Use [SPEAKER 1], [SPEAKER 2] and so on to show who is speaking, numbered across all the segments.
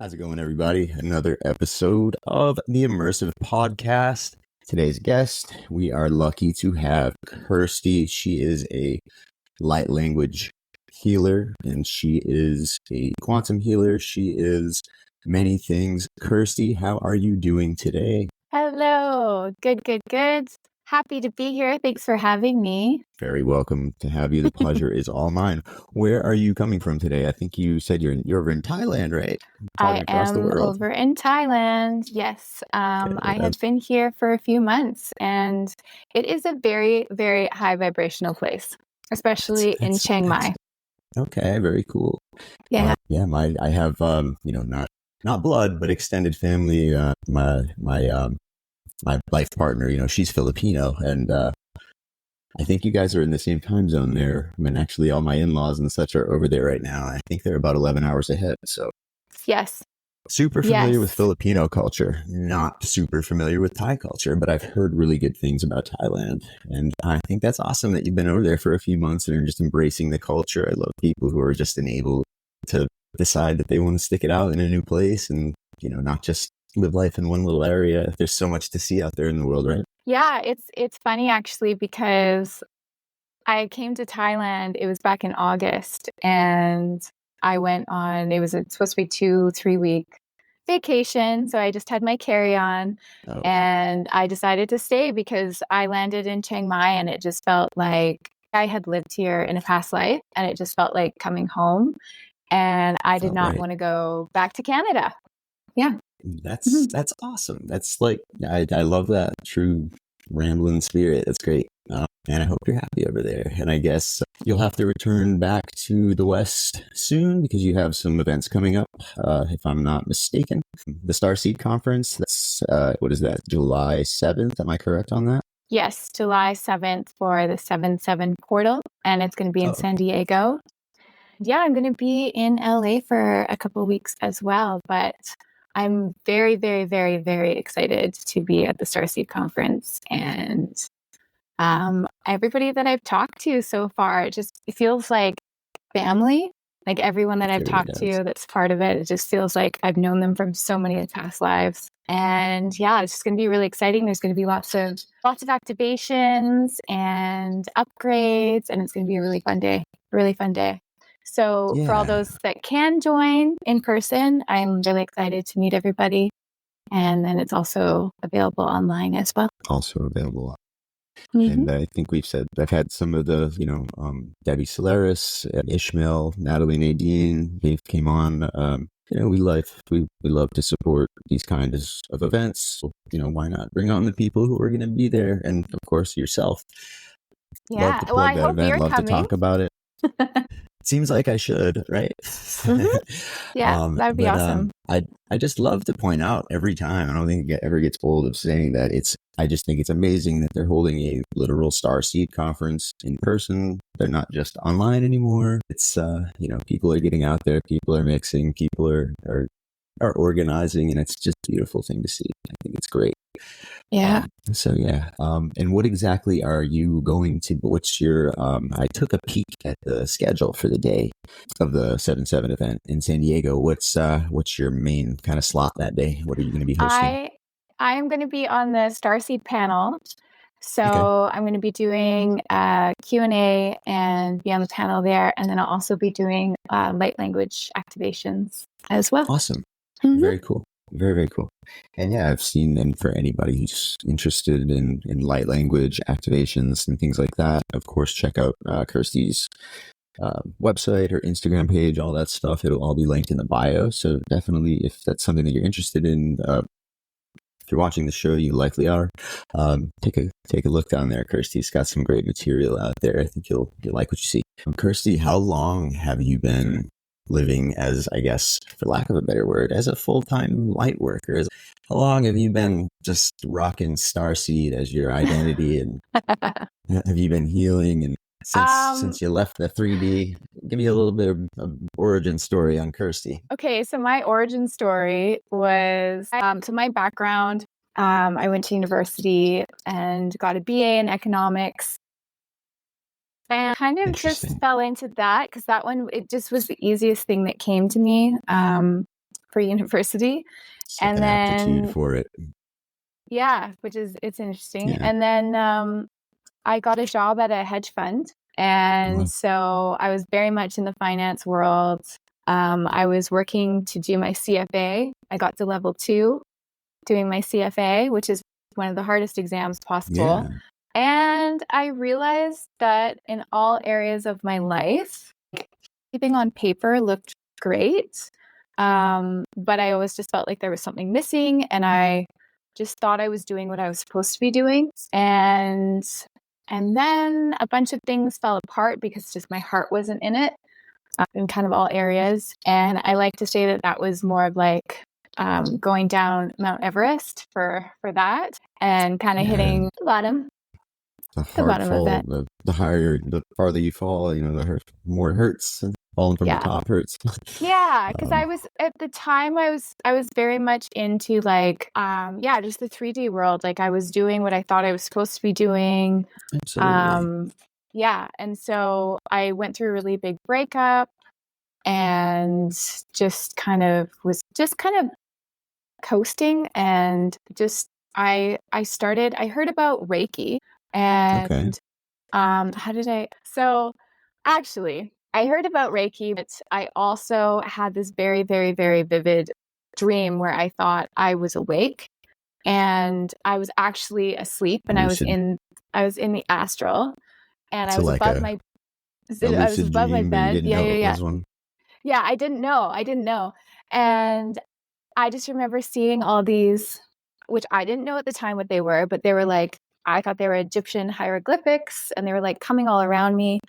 [SPEAKER 1] How's it going, everybody? Another episode of the Immersive Podcast. Today's guest, we are lucky to have Kirstie. She is a light language healer, and she is a quantum healer. She is many things. Kirstie, how are you doing today?
[SPEAKER 2] Hello. Good. Happy to be here. Thanks for having me.
[SPEAKER 1] Very welcome to have you. The pleasure is all mine. Where are you coming from today? I think you said you're over in Thailand, right?
[SPEAKER 2] I am over in Thailand. Yes. I have been here for a few months, and it is a very, very high vibrational place, especially in Chiang Mai.
[SPEAKER 1] Okay, very cool.
[SPEAKER 2] Yeah.
[SPEAKER 1] I have not blood, but extended family. My life partner, she's Filipino, and I think you guys are in the same time zone there. I mean, actually, all my in-laws and such are over there right now. I think they're about 11 hours ahead. So,
[SPEAKER 2] yes,
[SPEAKER 1] super familiar with Filipino culture, not super familiar with Thai culture, but I've heard really good things about Thailand. And I think that's awesome that you've been over there for a few months and are just embracing the culture. I love people who are just enabled to decide that they want to stick it out in a new place and, not just live life in one little area. There's so much to see out there in the world, right?
[SPEAKER 2] Yeah, it's funny actually, because I came to Thailand, it was back in August, and I went on, it was supposed to be 2-3 week vacation. So I just had my carry-on and I decided to stay because I landed in Chiang Mai and it just felt like I had lived here in a past life, and it just felt like coming home, and I did not want to go back to Canada. Yeah.
[SPEAKER 1] That's awesome. That's like, I love that true rambling spirit. That's great. And I hope you're happy over there. And I guess you'll have to return back to the West soon because you have some events coming up, if I'm not mistaken. The Starseed Conference, that's, what is that, July 7th? Am I correct on that?
[SPEAKER 2] Yes, July 7th for the 7/7 portal, and it's going to be in San Diego. Yeah, I'm going to be in LA for a couple of weeks as well, but I'm very, very, very, very excited to be at the Starseed Conference, and everybody that I've talked to so far, it feels like family. Like everyone that I've talked to that's part of it, it just feels like I've known them from so many past lives. And yeah, it's just going to be really exciting. There's going to be lots of activations and upgrades, and it's going to be a really fun day. So for all those that can join in person, I'm really excited to meet everybody. And then it's also available online as well.
[SPEAKER 1] And I think I've had some of the, Debbie Solaris, Ishmael, Natalie Nadine, they came on. We love to support these kinds of events. So, why not bring on the people who are going to be there? And of course, yourself.
[SPEAKER 2] Yeah.
[SPEAKER 1] Love to plug that event. Love to talk about it. Seems like I should, right?
[SPEAKER 2] Yeah, that'd be awesome.
[SPEAKER 1] I just love to point out every time. I don't think it ever gets old of saying that. I just think it's amazing that they're holding a literal Starseed conference in person. They're not just online anymore. It's people are getting out there, people are mixing, people are organizing, and it's just a beautiful thing to see. I think it's great.
[SPEAKER 2] Yeah.
[SPEAKER 1] And what exactly are you going to, what's your, I took a peek at the schedule for the day of the 7/7 event in San Diego. What's your main kind of slot that day? What are you going to be hosting?
[SPEAKER 2] I am going to be on the Starseed panel. So I'm going to be doing Q&A and be on the panel there. And then I'll also be doing light language activations as well.
[SPEAKER 1] Awesome. Very cool. Very, very cool. And yeah, I've seen them for anybody who's interested in light language activations and things like that. Of course, check out Kirstie's website, her Instagram page, all that stuff. It'll all be linked in the bio. So definitely, if that's something that you're interested in, if you're watching the show, you likely are. Take a look down there. Kirstie's got some great material out there. I think you'll like what you see. Kirstie, how long have you been living as, I guess, for lack of a better word, as a full-time light worker? How long have you been just rocking Starseed as your identity, and have you been healing? And since you left the 3D, give me a little bit of an origin story on Kirstie.
[SPEAKER 2] Okay, so my origin story was, so my background, I went to university and got a BA in economics. And kind of just fell into that because that one, it just was the easiest thing that came to me. for university.
[SPEAKER 1] It's like
[SPEAKER 2] And
[SPEAKER 1] an aptitude
[SPEAKER 2] then,
[SPEAKER 1] for it.
[SPEAKER 2] yeah, it's interesting.
[SPEAKER 1] Yeah.
[SPEAKER 2] And then I got a job at a hedge fund. And so I was very much in the finance world. I was working to do my CFA. I got to level 2 doing my CFA, which is one of the hardest exams possible.
[SPEAKER 1] Yeah.
[SPEAKER 2] And I realized that in all areas of my life, everything on paper looked great. But I always just felt like there was something missing, and I just thought I was doing what I was supposed to be doing. And then a bunch of things fell apart because just my heart wasn't in it in kind of all areas. And I like to say that that was more of like going down Mount Everest for that, and kind of hitting the bottom.
[SPEAKER 1] The hard fall, the higher, the farther you fall, the more it hurts. And falling from the top hurts.
[SPEAKER 2] Yeah, because I was at the time I was very much into like just the 3D world. Like I was doing what I thought I was supposed to be doing.
[SPEAKER 1] Absolutely.
[SPEAKER 2] And so I went through a really big breakup and just kind of coasting, and just I heard about Reiki, and actually I heard about Reiki, but I also had this very, very, very vivid dream where I thought I was awake and I was actually asleep, and I was in the astral, and I was above my bed. Yeah, I didn't know. And I just remember seeing all these, which I didn't know at the time what they were, but they were like, I thought they were Egyptian hieroglyphics, and they were like coming all around me.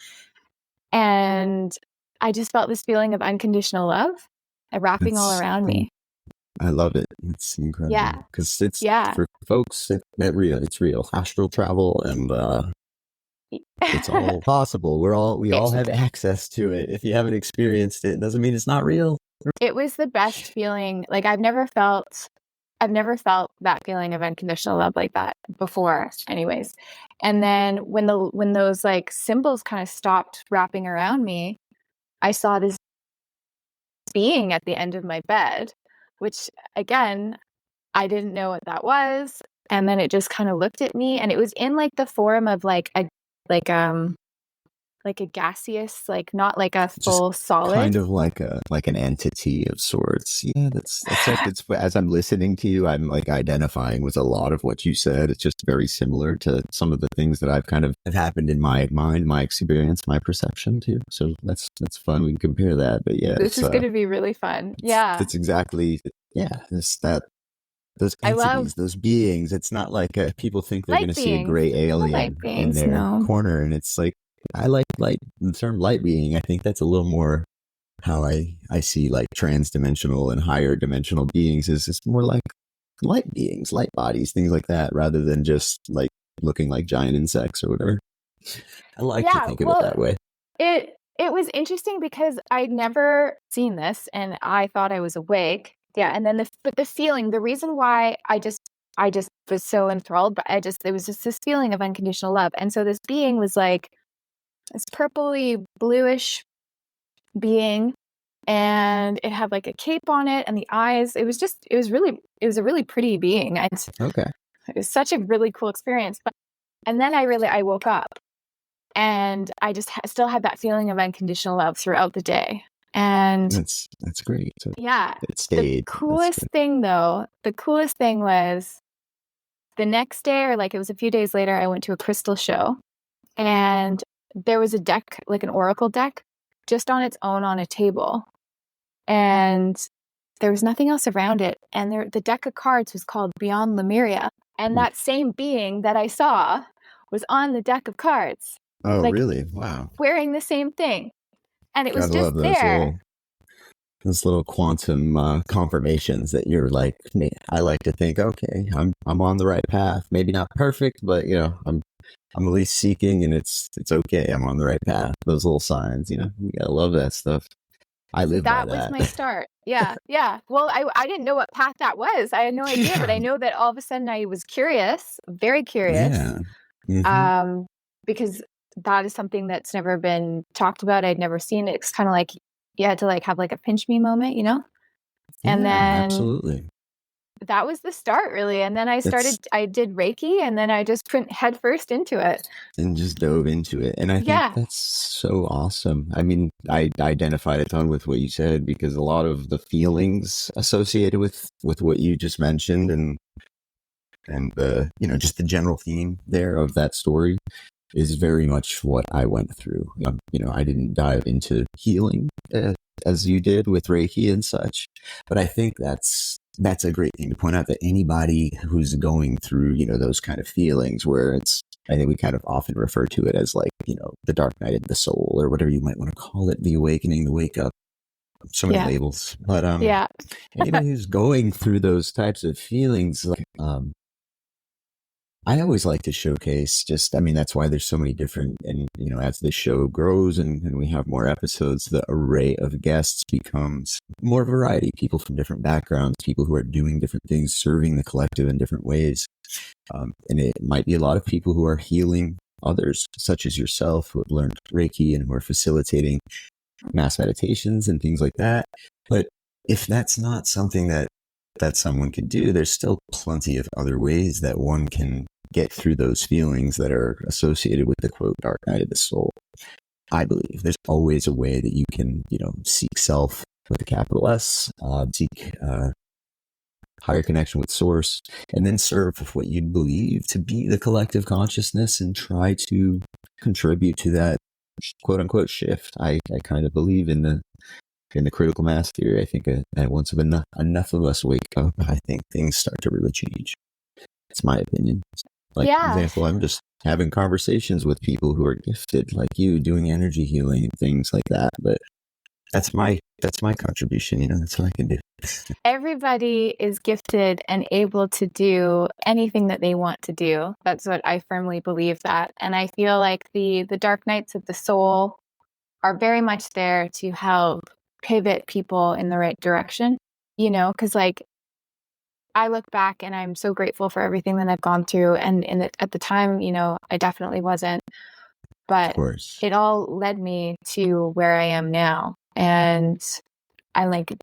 [SPEAKER 2] And I just felt this feeling of unconditional love wrapping all around me.
[SPEAKER 1] I love it. It's incredible. Yeah. Because it's, for folks, it's real. Astral travel, and it's all possible. We all have access to it. If you haven't experienced it, it doesn't mean it's not real.
[SPEAKER 2] It was the best feeling. Like I've never felt that feeling of unconditional love like that before, anyways. And then when those like symbols kind of stopped wrapping around me, I saw this being at the end of my bed, which again, I didn't know what that was. And then it just kind of looked at me, and it was in like the form of like a gaseous, like not like a full solid,
[SPEAKER 1] kind of like an entity of sorts. Yeah, that's like, it's, as I'm listening to you, I'm like identifying with a lot of what you said. It's just very similar to some of the things that have happened in my mind, my experience, my perception too. So that's fun. We can compare that. But yeah,
[SPEAKER 2] this is going to be really fun. Yeah,
[SPEAKER 1] that's exactly. Yeah, it's that. Those entities, those beings. It's not like people think they're going to see a gray alien in their corner, and it's like, I like light. The term light being, I think that's a little more how I see like trans-dimensional and higher dimensional beings, is just more like light beings, light bodies, things like that, rather than just like looking like giant insects or whatever. I like to think of it that way.
[SPEAKER 2] It was interesting because I'd never seen this, and I thought I was awake. Yeah, and then the feeling, the reason why I just was so enthralled, but it was just this feeling of unconditional love. And so this being was like this purpley bluish being, and it had like a cape on it, and the eyes, it was a really pretty being. It was such a really cool experience. And then I woke up, and I just still had that feeling of unconditional love throughout the day. And
[SPEAKER 1] that's great. So
[SPEAKER 2] it stayed. The coolest thing was the next day, or like it was a few days later, I went to a crystal show, and there was a deck, like an oracle deck, just on its own on a table, and there was nothing else around it. And the deck of cards was called Beyond Lemuria, and that same being that I saw was on the deck of cards.
[SPEAKER 1] Oh, like, really? Wow.
[SPEAKER 2] Wearing the same thing. And it was just there.
[SPEAKER 1] Those little quantum confirmations that you're like, I like to think, okay, I'm on the right path. Maybe not perfect, but I'm at least seeking, and it's okay. I'm on the right path. Those little signs, you gotta love that stuff. I live by that.
[SPEAKER 2] That was my start. Yeah. Yeah. Well, I didn't know what path that was. I had no idea, but I know that all of a sudden I was curious, very curious.
[SPEAKER 1] Yeah. Mm-hmm.
[SPEAKER 2] Because that is something that's never been talked about. I'd never seen it. It's kind of like you had to like have like a pinch me moment, And then
[SPEAKER 1] absolutely.
[SPEAKER 2] That was the start, really. And then I did Reiki, and then I just went headfirst into it.
[SPEAKER 1] And just dove into it. And I think that's so awesome. I mean, I identified a ton with what you said, because a lot of the feelings associated with what you just mentioned and the, just the general theme there of that story is very much what I went through. I didn't dive into healing as you did with Reiki and such, but I think that's a great thing to point out, that anybody who's going through, those kind of feelings where I think we kind of often refer to it as like, the dark night of the soul, or whatever you might want to call it, the awakening, the wake up, so many labels. But anybody who's going through those types of feelings, like, I always like to showcase that's why there's so many different, and, as the show grows and we have more episodes, the array of guests becomes more variety, people from different backgrounds, people who are doing different things, serving the collective in different ways. And it might be a lot of people who are healing others, such as yourself, who have learned Reiki and who are facilitating mass meditations and things like that. But if that's not something that someone can do, there's still plenty of other ways that one can get through those feelings that are associated with the quote dark night of the soul. I believe there's always a way that you can, seek self with a capital S, seek higher connection with source, and then serve with what you believe to be the collective consciousness and try to contribute to that quote unquote shift. I kind of believe in the critical mass theory. I think that once enough of us wake up, I think things start to really change. It's my opinion. For example, I'm just having conversations with people who are gifted, like you, doing energy healing and things like that. But that's my contribution. That's what I can do.
[SPEAKER 2] Everybody is gifted and able to do anything that they want to do. That's what I firmly believe that. And I feel like the dark nights of the soul are very much there to help pivot people in the right direction, because I look back and I'm so grateful for everything that I've gone through. And at the time, I definitely wasn't, but it all led me to where I am now. And I like,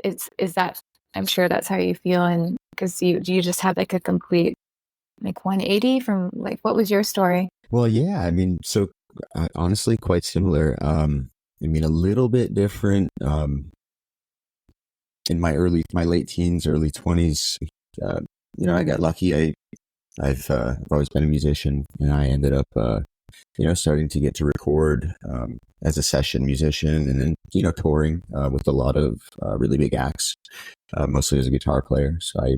[SPEAKER 2] I'm sure that's how you feel. And because you just had like a complete 180 from what was your story?
[SPEAKER 1] Well, yeah, so honestly, quite similar. A little bit different. In my late teens, early 20s, I got lucky. I've always been a musician, and I ended up, starting to get to record as a session musician, and then, touring with a lot of really big acts, mostly as a guitar player. So I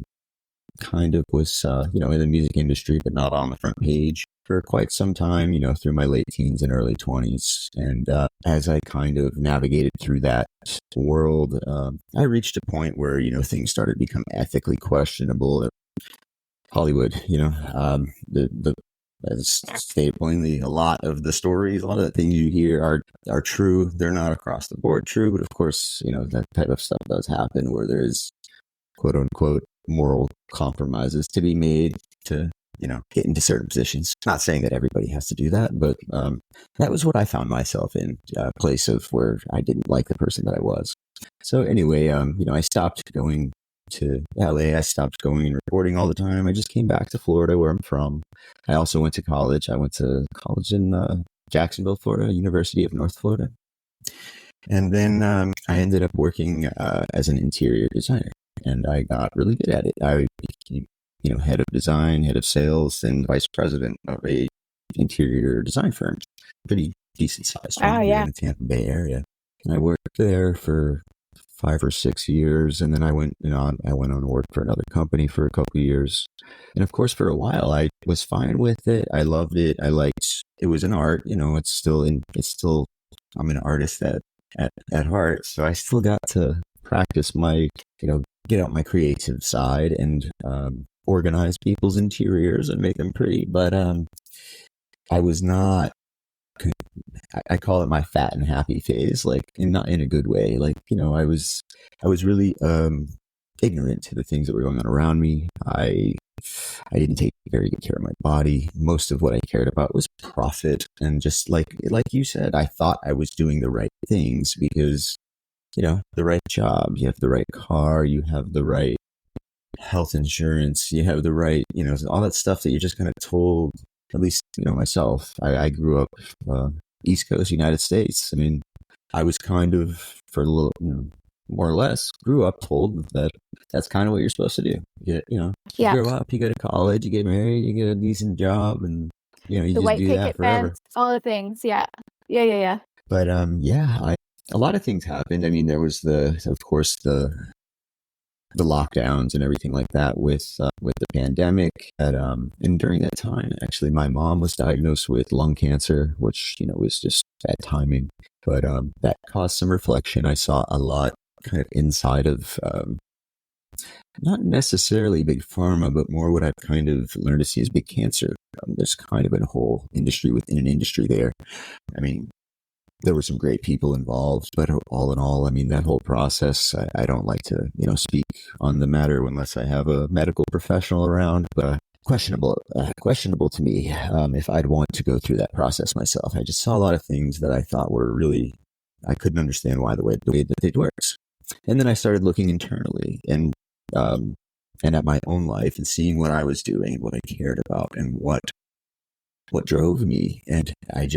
[SPEAKER 1] kind of was, in the music industry, but not on the front page for quite some time, through my late teens and early 20s. And as I kind of navigated through that world, I reached a point where, things started to become ethically questionable. Hollywood, as stated plainly, a lot of the stories, a lot of the things you hear are true. They're not across the board true, but of course, that type of stuff does happen where there's quote unquote moral compromises to be made to, get into certain positions. Not saying that everybody has to do that, but that was what I found myself in, a place of where I didn't like the person that I was. So anyway, I stopped going to LA. I stopped going and recording all the time. I just came back to Florida, where I'm from. I also went to college. I went to college in Jacksonville, Florida, University of North Florida. And then I ended up working as an interior designer, and I got really good at it. I became, head of design, head of sales, and vice president of a interior design firm, pretty decent sized one here in the Tampa Bay area. And I worked there for 5 or 6 years, and then I went on to work for another company for a couple of years. And of course, for a while, I was fine with it. I loved it. I liked it. Was an art. It's still. I'm an artist at heart, so I still got to practice my, get out my creative side and organize people's interiors and make them pretty. But I was not. I call it my fat and happy phase, not in a good way. I was really ignorant to the things that were going on around me. I didn't take very good care of my body. Most of what I cared about was profit, and just like you said, I thought I was doing the right things because the right job, you have the right car, you have the right health insurance, you have the right, all that stuff that you're just kind of told, at least, myself. I grew up East Coast, United States. I mean, I was kind of, for a little, more or less, grew up told that that's kind of what you're supposed to do. You
[SPEAKER 2] Yeah.
[SPEAKER 1] grow up, you go to college, you get married, you get a decent job, and, you
[SPEAKER 2] The
[SPEAKER 1] just
[SPEAKER 2] white
[SPEAKER 1] do that
[SPEAKER 2] picket
[SPEAKER 1] forever.
[SPEAKER 2] fence, all the things. Yeah. Yeah.
[SPEAKER 1] But, a lot of things happened. I mean, there was of course, the lockdowns and everything like that with the pandemic. And during that time, actually, my mom was diagnosed with lung cancer, which was just bad timing. But that caused some reflection. I saw a lot kind of inside of not necessarily big pharma, but more what I've kind of learned to see as big cancer. There's kind of a whole industry within an industry there. I mean, there were some great people involved, but all in all, I mean, that whole process, I don't like to, speak on the matter unless I have a medical professional around, but questionable to me if I'd want to go through that process myself. I just saw a lot of things that I thought were really, I couldn't understand why the way that it works. And then I started looking internally and at my own life and seeing what I was doing, what I cared about, and what drove me. And I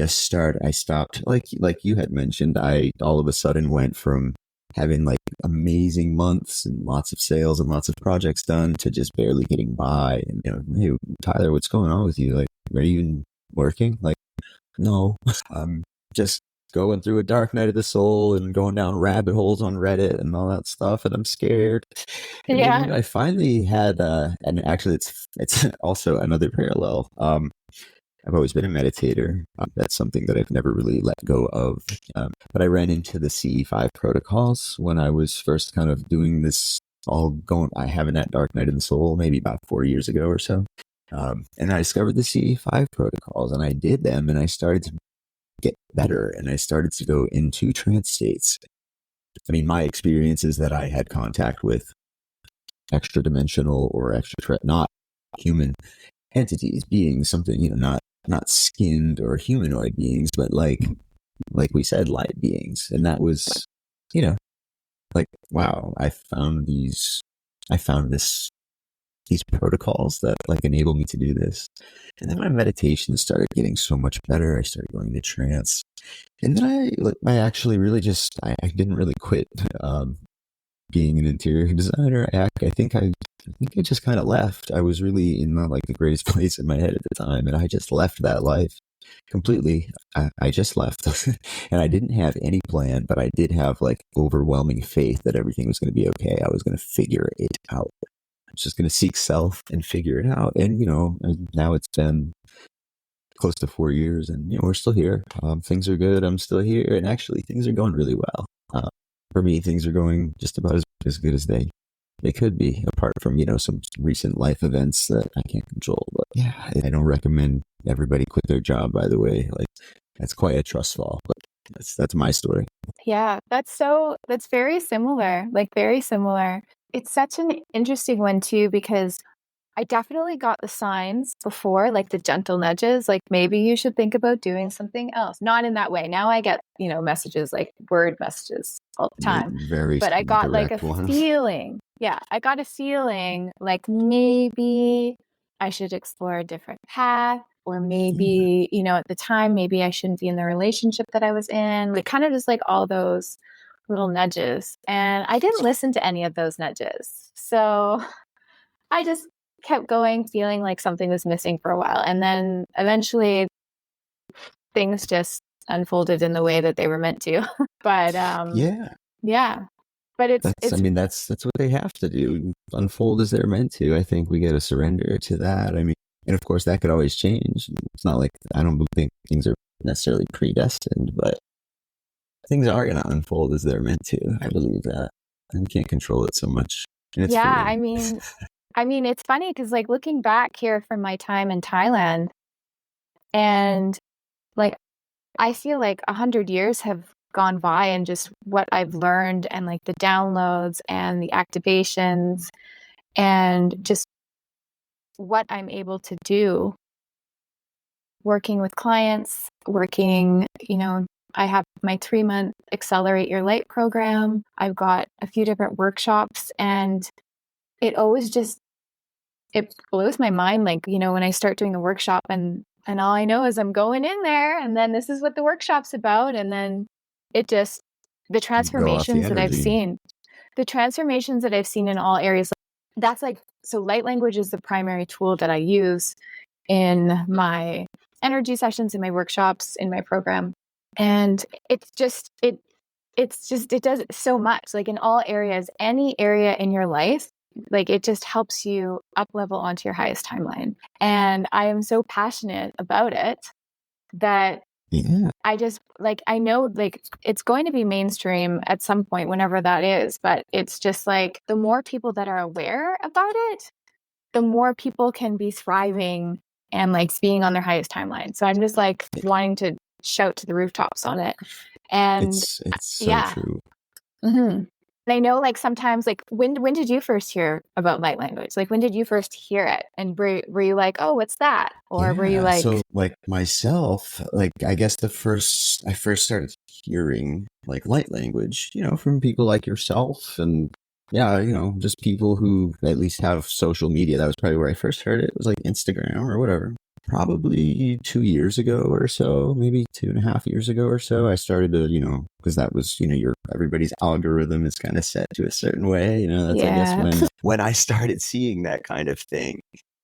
[SPEAKER 1] stopped, like you had mentioned, I all of a sudden went from having like amazing months and lots of sales and lots of projects done to just barely getting by. And, hey, Tyler, what's going on with you? Like, are you even working? Like, no, I'm just going through a dark night of the soul and going down rabbit holes on Reddit and all that stuff. And I'm scared. And
[SPEAKER 2] Yeah.
[SPEAKER 1] then I finally had, and actually it's also another parallel. I've always been a meditator. That's something that I've never really let go of. But I ran into the CE5 protocols when I was first kind of doing this, I having that dark night in the soul, maybe about 4 years ago or so. And I discovered the CE5 protocols and I did them and I started to get better and I started to go into trance states. I mean, my experience is that I had contact with extra dimensional or not human entities, beings, something, not skinned or humanoid beings, but like we said, light beings. And that was, like, wow, I found these protocols that like enable me to do this. And then my meditation started getting so much better. I started going to trance. And then I actually really just, I didn't really quit, being an interior designer. I think I just kind of left. I was really in not like the greatest place in my head at the time, and I just left that life completely. I just left, and I didn't have any plan, but I did have like overwhelming faith that everything was going to be okay. I was going to figure it out. I was just going to seek self and figure it out. And now it's been close to 4 years, and we're still here. Things are good. I'm still here, and actually, things are going really well. For me, things are going just about as good as they could be, apart from, some recent life events that I can't control. But yeah, I don't recommend everybody quit their job, by the way. Like, that's quite a trust fall, but that's my story.
[SPEAKER 2] Yeah, that's very similar, like very similar. It's such an interesting one too, because I definitely got the signs before, like the gentle nudges, like maybe you should think about doing something else. Not in that way. Now I get, messages, like word messages all the time.
[SPEAKER 1] Very
[SPEAKER 2] but I got like a feeling. Yeah, I got a feeling like maybe I should explore a different path, or maybe, at the time, maybe I shouldn't be in the relationship that I was in. Like kind of just like all those little nudges. And I didn't listen to any of those nudges. So I just kept going, feeling like something was missing for a while. And then eventually things just unfolded in the way that they were meant to. But yeah. But
[SPEAKER 1] that's what they have to do. Unfold as they're meant to. I think we got to surrender to that. I mean, and of course that could always change. It's not like, I don't think things are necessarily predestined, but things are going to unfold as they're meant to. I believe that. And you can't control it so much. And it's freeing.
[SPEAKER 2] I mean, it's funny because like looking back here from my time in Thailand, and like I feel like 100 years have gone by, and just what I've learned, and like the downloads and the activations, and just what I'm able to do working with clients, working, I have my 3-month Accelerate Your Light program. I've got a few different workshops, and it always just, it blows my mind. Like, you know, when I start doing the workshop and all I know is I'm going in there and then this is what the workshop's about. And then it just, the transformations that I've seen in all areas, that's like, so light language is the primary tool that I use in my energy sessions, in my workshops, in my program. And it does so much, like in all areas, any area in your life, like it just helps you up level onto your highest timeline. And I am so passionate about it that I just like, I know like it's going to be mainstream at some point, whenever that is, but it's just like the more people that are aware about it, the more people can be thriving and like being on their highest timeline. So I'm just like wanting to shout to the rooftops on it. And
[SPEAKER 1] it's so true.
[SPEAKER 2] Mm-hmm. And I know like sometimes like when did you first hear about light language? Like when did you first hear it? And were you like, oh, what's that? Or were you like,
[SPEAKER 1] so like myself, like I guess I first started hearing like light language, you know, from people like yourself and yeah, you know, just people who at least have social media. That was probably where I first heard it. It was like Instagram or whatever. Probably 2 years ago or so, maybe 2.5 years ago or so, I started to, you know, because that was, you know, everybody's algorithm is kind of set to a certain way, you know, that's, I guess, when I started seeing that kind of thing.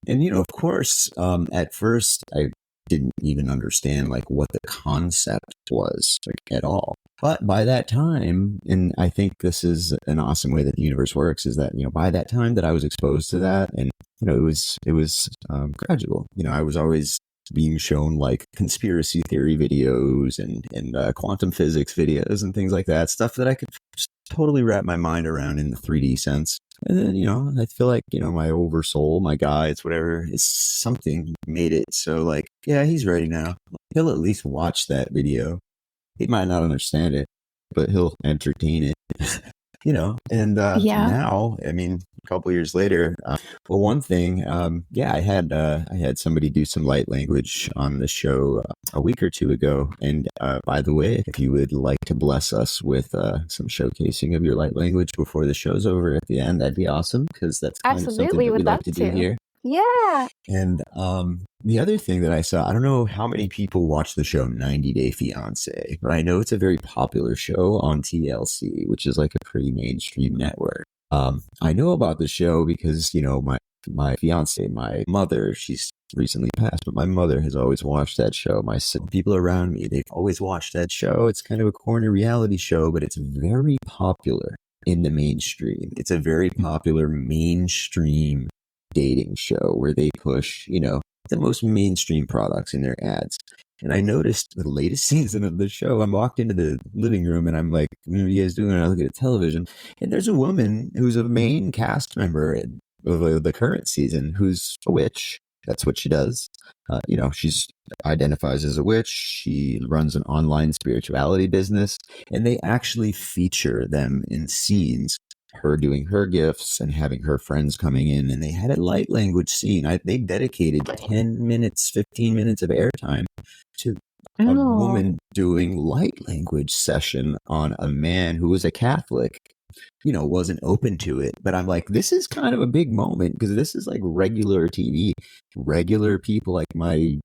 [SPEAKER 1] And, you know, of course, at first, I didn't even understand like what the concept was like at all. But by that time, and I think this is an awesome way that the universe works, is that, you know, by that time that I was exposed to that, and, you know, it was gradual. You know, I was always being shown like conspiracy theory videos and quantum physics videos and things like that, stuff that I could just totally wrap my mind around in the 3D sense. And then, you know, I feel like, you know, my oversoul, my guides, whatever, is something made it. So like, yeah, he's ready now. He'll at least watch that video. He might not understand it, but he'll entertain it, you know? And now, I mean, a couple years later, well, one thing, I had somebody do some light language on the show a week or two ago. And by the way, if you would like to bless us with some showcasing of your light language before the show's over at the end, that'd be awesome, because that's kind of something that we like to do here.
[SPEAKER 2] Yeah.
[SPEAKER 1] And the other thing that I saw, I don't know how many people watch the show 90 Day Fiancé, but I know it's a very popular show on TLC, which is like a pretty mainstream network. I know about the show because, you know, my fiance, my mother, she's recently passed, but my mother has always watched that show. People around me, they've always watched that show. It's kind of a corny reality show, but it's very popular in the mainstream. It's a very popular mainstream dating show where they push, you know, the most mainstream products in their ads. And I noticed the latest season of the show, I walked into the living room and I'm like, what are you guys doing? And I look at the television and there's a woman who's a main cast member of the current season who's a witch. That's what she does. You know, she's identifies as a witch. She runs an online spirituality business, and they actually feature them in scenes, her doing her gifts and having her friends coming in, and they had a light language scene. They dedicated 10 minutes, 15 minutes of airtime to a woman doing light language session on a man who was a Catholic, you know, wasn't open to it. But I'm like, this is kind of a big moment because this is like regular TV, regular people like my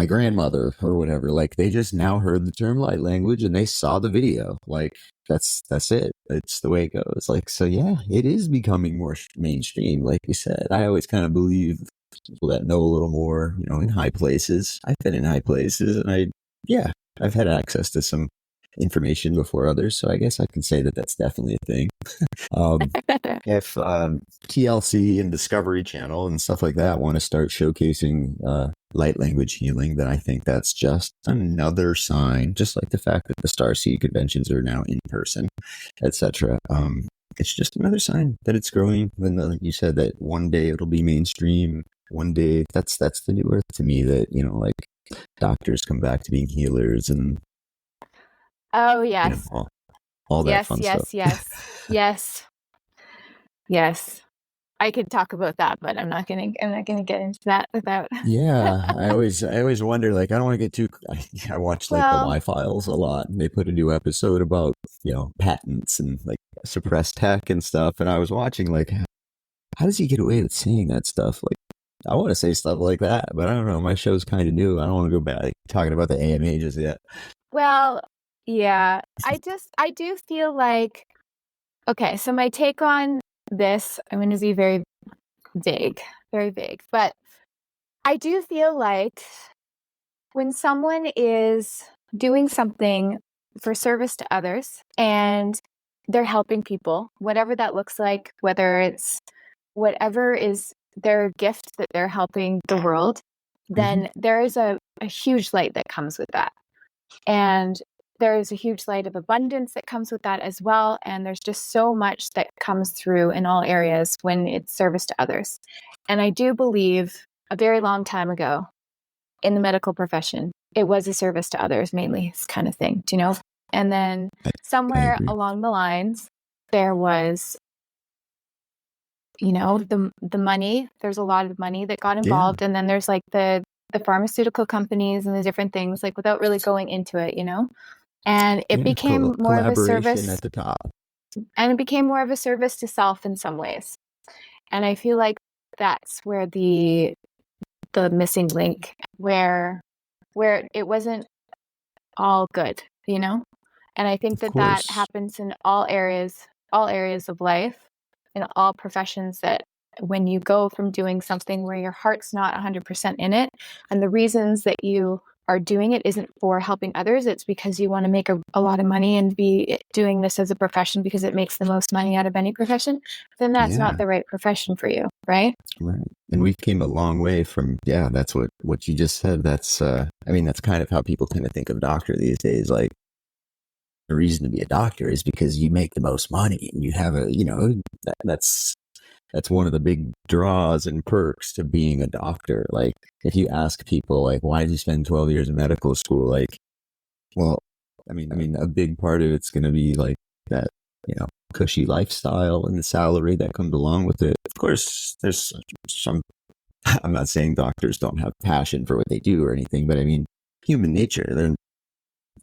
[SPEAKER 1] grandmother or whatever, like they just now heard the term light language and they saw the video. Like that's it. It's the way it goes. Like, so yeah, it is becoming more mainstream. Like you said, I always kind of believe people that know a little more, you know, in high places. I've been in high places and I've had access to some information before others. So I guess I can say that that's definitely a thing. If TLC and Discovery Channel and stuff like that want to start showcasing light language healing, then I think that's just another sign, just like the fact that the Starseed conventions are now in person, etc. It's just another sign that it's growing. And like you said, that one day it'll be mainstream. One day, that's the new earth to me, that, you know, like doctors come back to being healers and
[SPEAKER 2] oh yes,
[SPEAKER 1] you know, all that fun stuff.
[SPEAKER 2] Yes. I could talk about that, but I'm not gonna get into that without.
[SPEAKER 1] Yeah, I always wonder, like, I don't want to get too. I watch like the
[SPEAKER 2] Well,
[SPEAKER 1] Y Files a lot, and they put a new episode about patents and like suppressed tech and stuff. And I was watching like, how does he get away with saying that stuff? Like, I want to say stuff like that, but I don't know. My show's kind of new. I don't want to go back like, talking about the AMA just yet.
[SPEAKER 2] well, yeah. I do feel like, okay, so my take on this, I'm going to be very vague, but I do feel like when someone is doing something for service to others and they're helping people, whatever that looks like, whether it's whatever is their gift that they're helping the world, then there is a huge light that comes with that. And there is a huge light of abundance that comes with that as well. And there's just so much that comes through in all areas when it's service to others. And I do believe a very long time ago in the medical profession, it was a service to others mainly, this kind of thing, do you know? And then somewhere along the lines, there was, the money. There's a lot of money that got involved. And then there's like the pharmaceutical companies and the different things, like without really going into it, and it became more of a service
[SPEAKER 1] at the top.
[SPEAKER 2] And it became more of a service to self in some ways. And I feel like that's where the missing link, where it wasn't all good, And I think that happens in all areas of life, in all professions, that when you go from doing something where your heart's not 100% in it, and the reasons that you are doing it isn't for helping others, it's because you want to make a lot of money and be doing this as a profession because it makes the most money out of any profession, then that's not the right profession for you, right?
[SPEAKER 1] Right. And we've came a long way from, that's what you just said. That's, that's kind of how people tend to think of doctor these days. Like, the reason to be a doctor is because you make the most money and you have that's one of the big draws and perks to being a doctor. Like, if you ask people, like, why did you spend 12 years in medical school? Like, well, a big part of it's going to be like that, cushy lifestyle and the salary that comes along with it. Of course, there's some, I'm not saying doctors don't have passion for what they do or anything, but human nature, they're,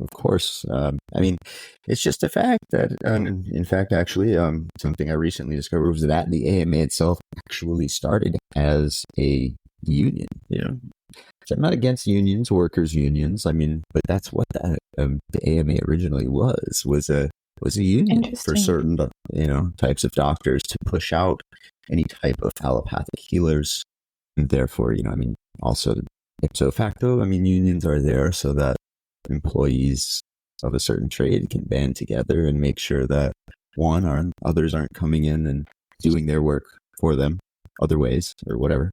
[SPEAKER 1] of course, it's just a fact that, in fact, actually, something I recently discovered was that the AMA itself actually started as a union. So I'm not against unions, workers' unions. But that's what the AMA originally was a union for certain, types of doctors to push out any type of allopathic healers, and therefore, also ipso facto, unions are there so that employees of a certain trade can band together and make sure that one, or others aren't coming in and doing their work for them other ways or whatever,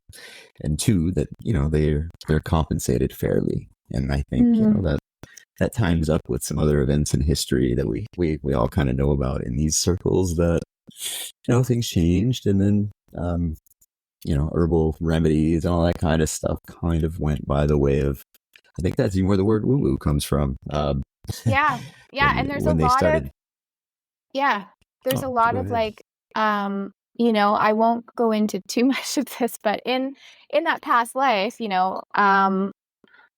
[SPEAKER 1] and two, that they're compensated fairly. And I think that times up with some other events in history that we all kind of know about in these circles, that things changed, and then herbal remedies and all that kind of stuff kind of went by the way of, I think that's even where the word woo-woo comes from.
[SPEAKER 2] And there's a lot of like, I won't go into too much of this, but in that past life,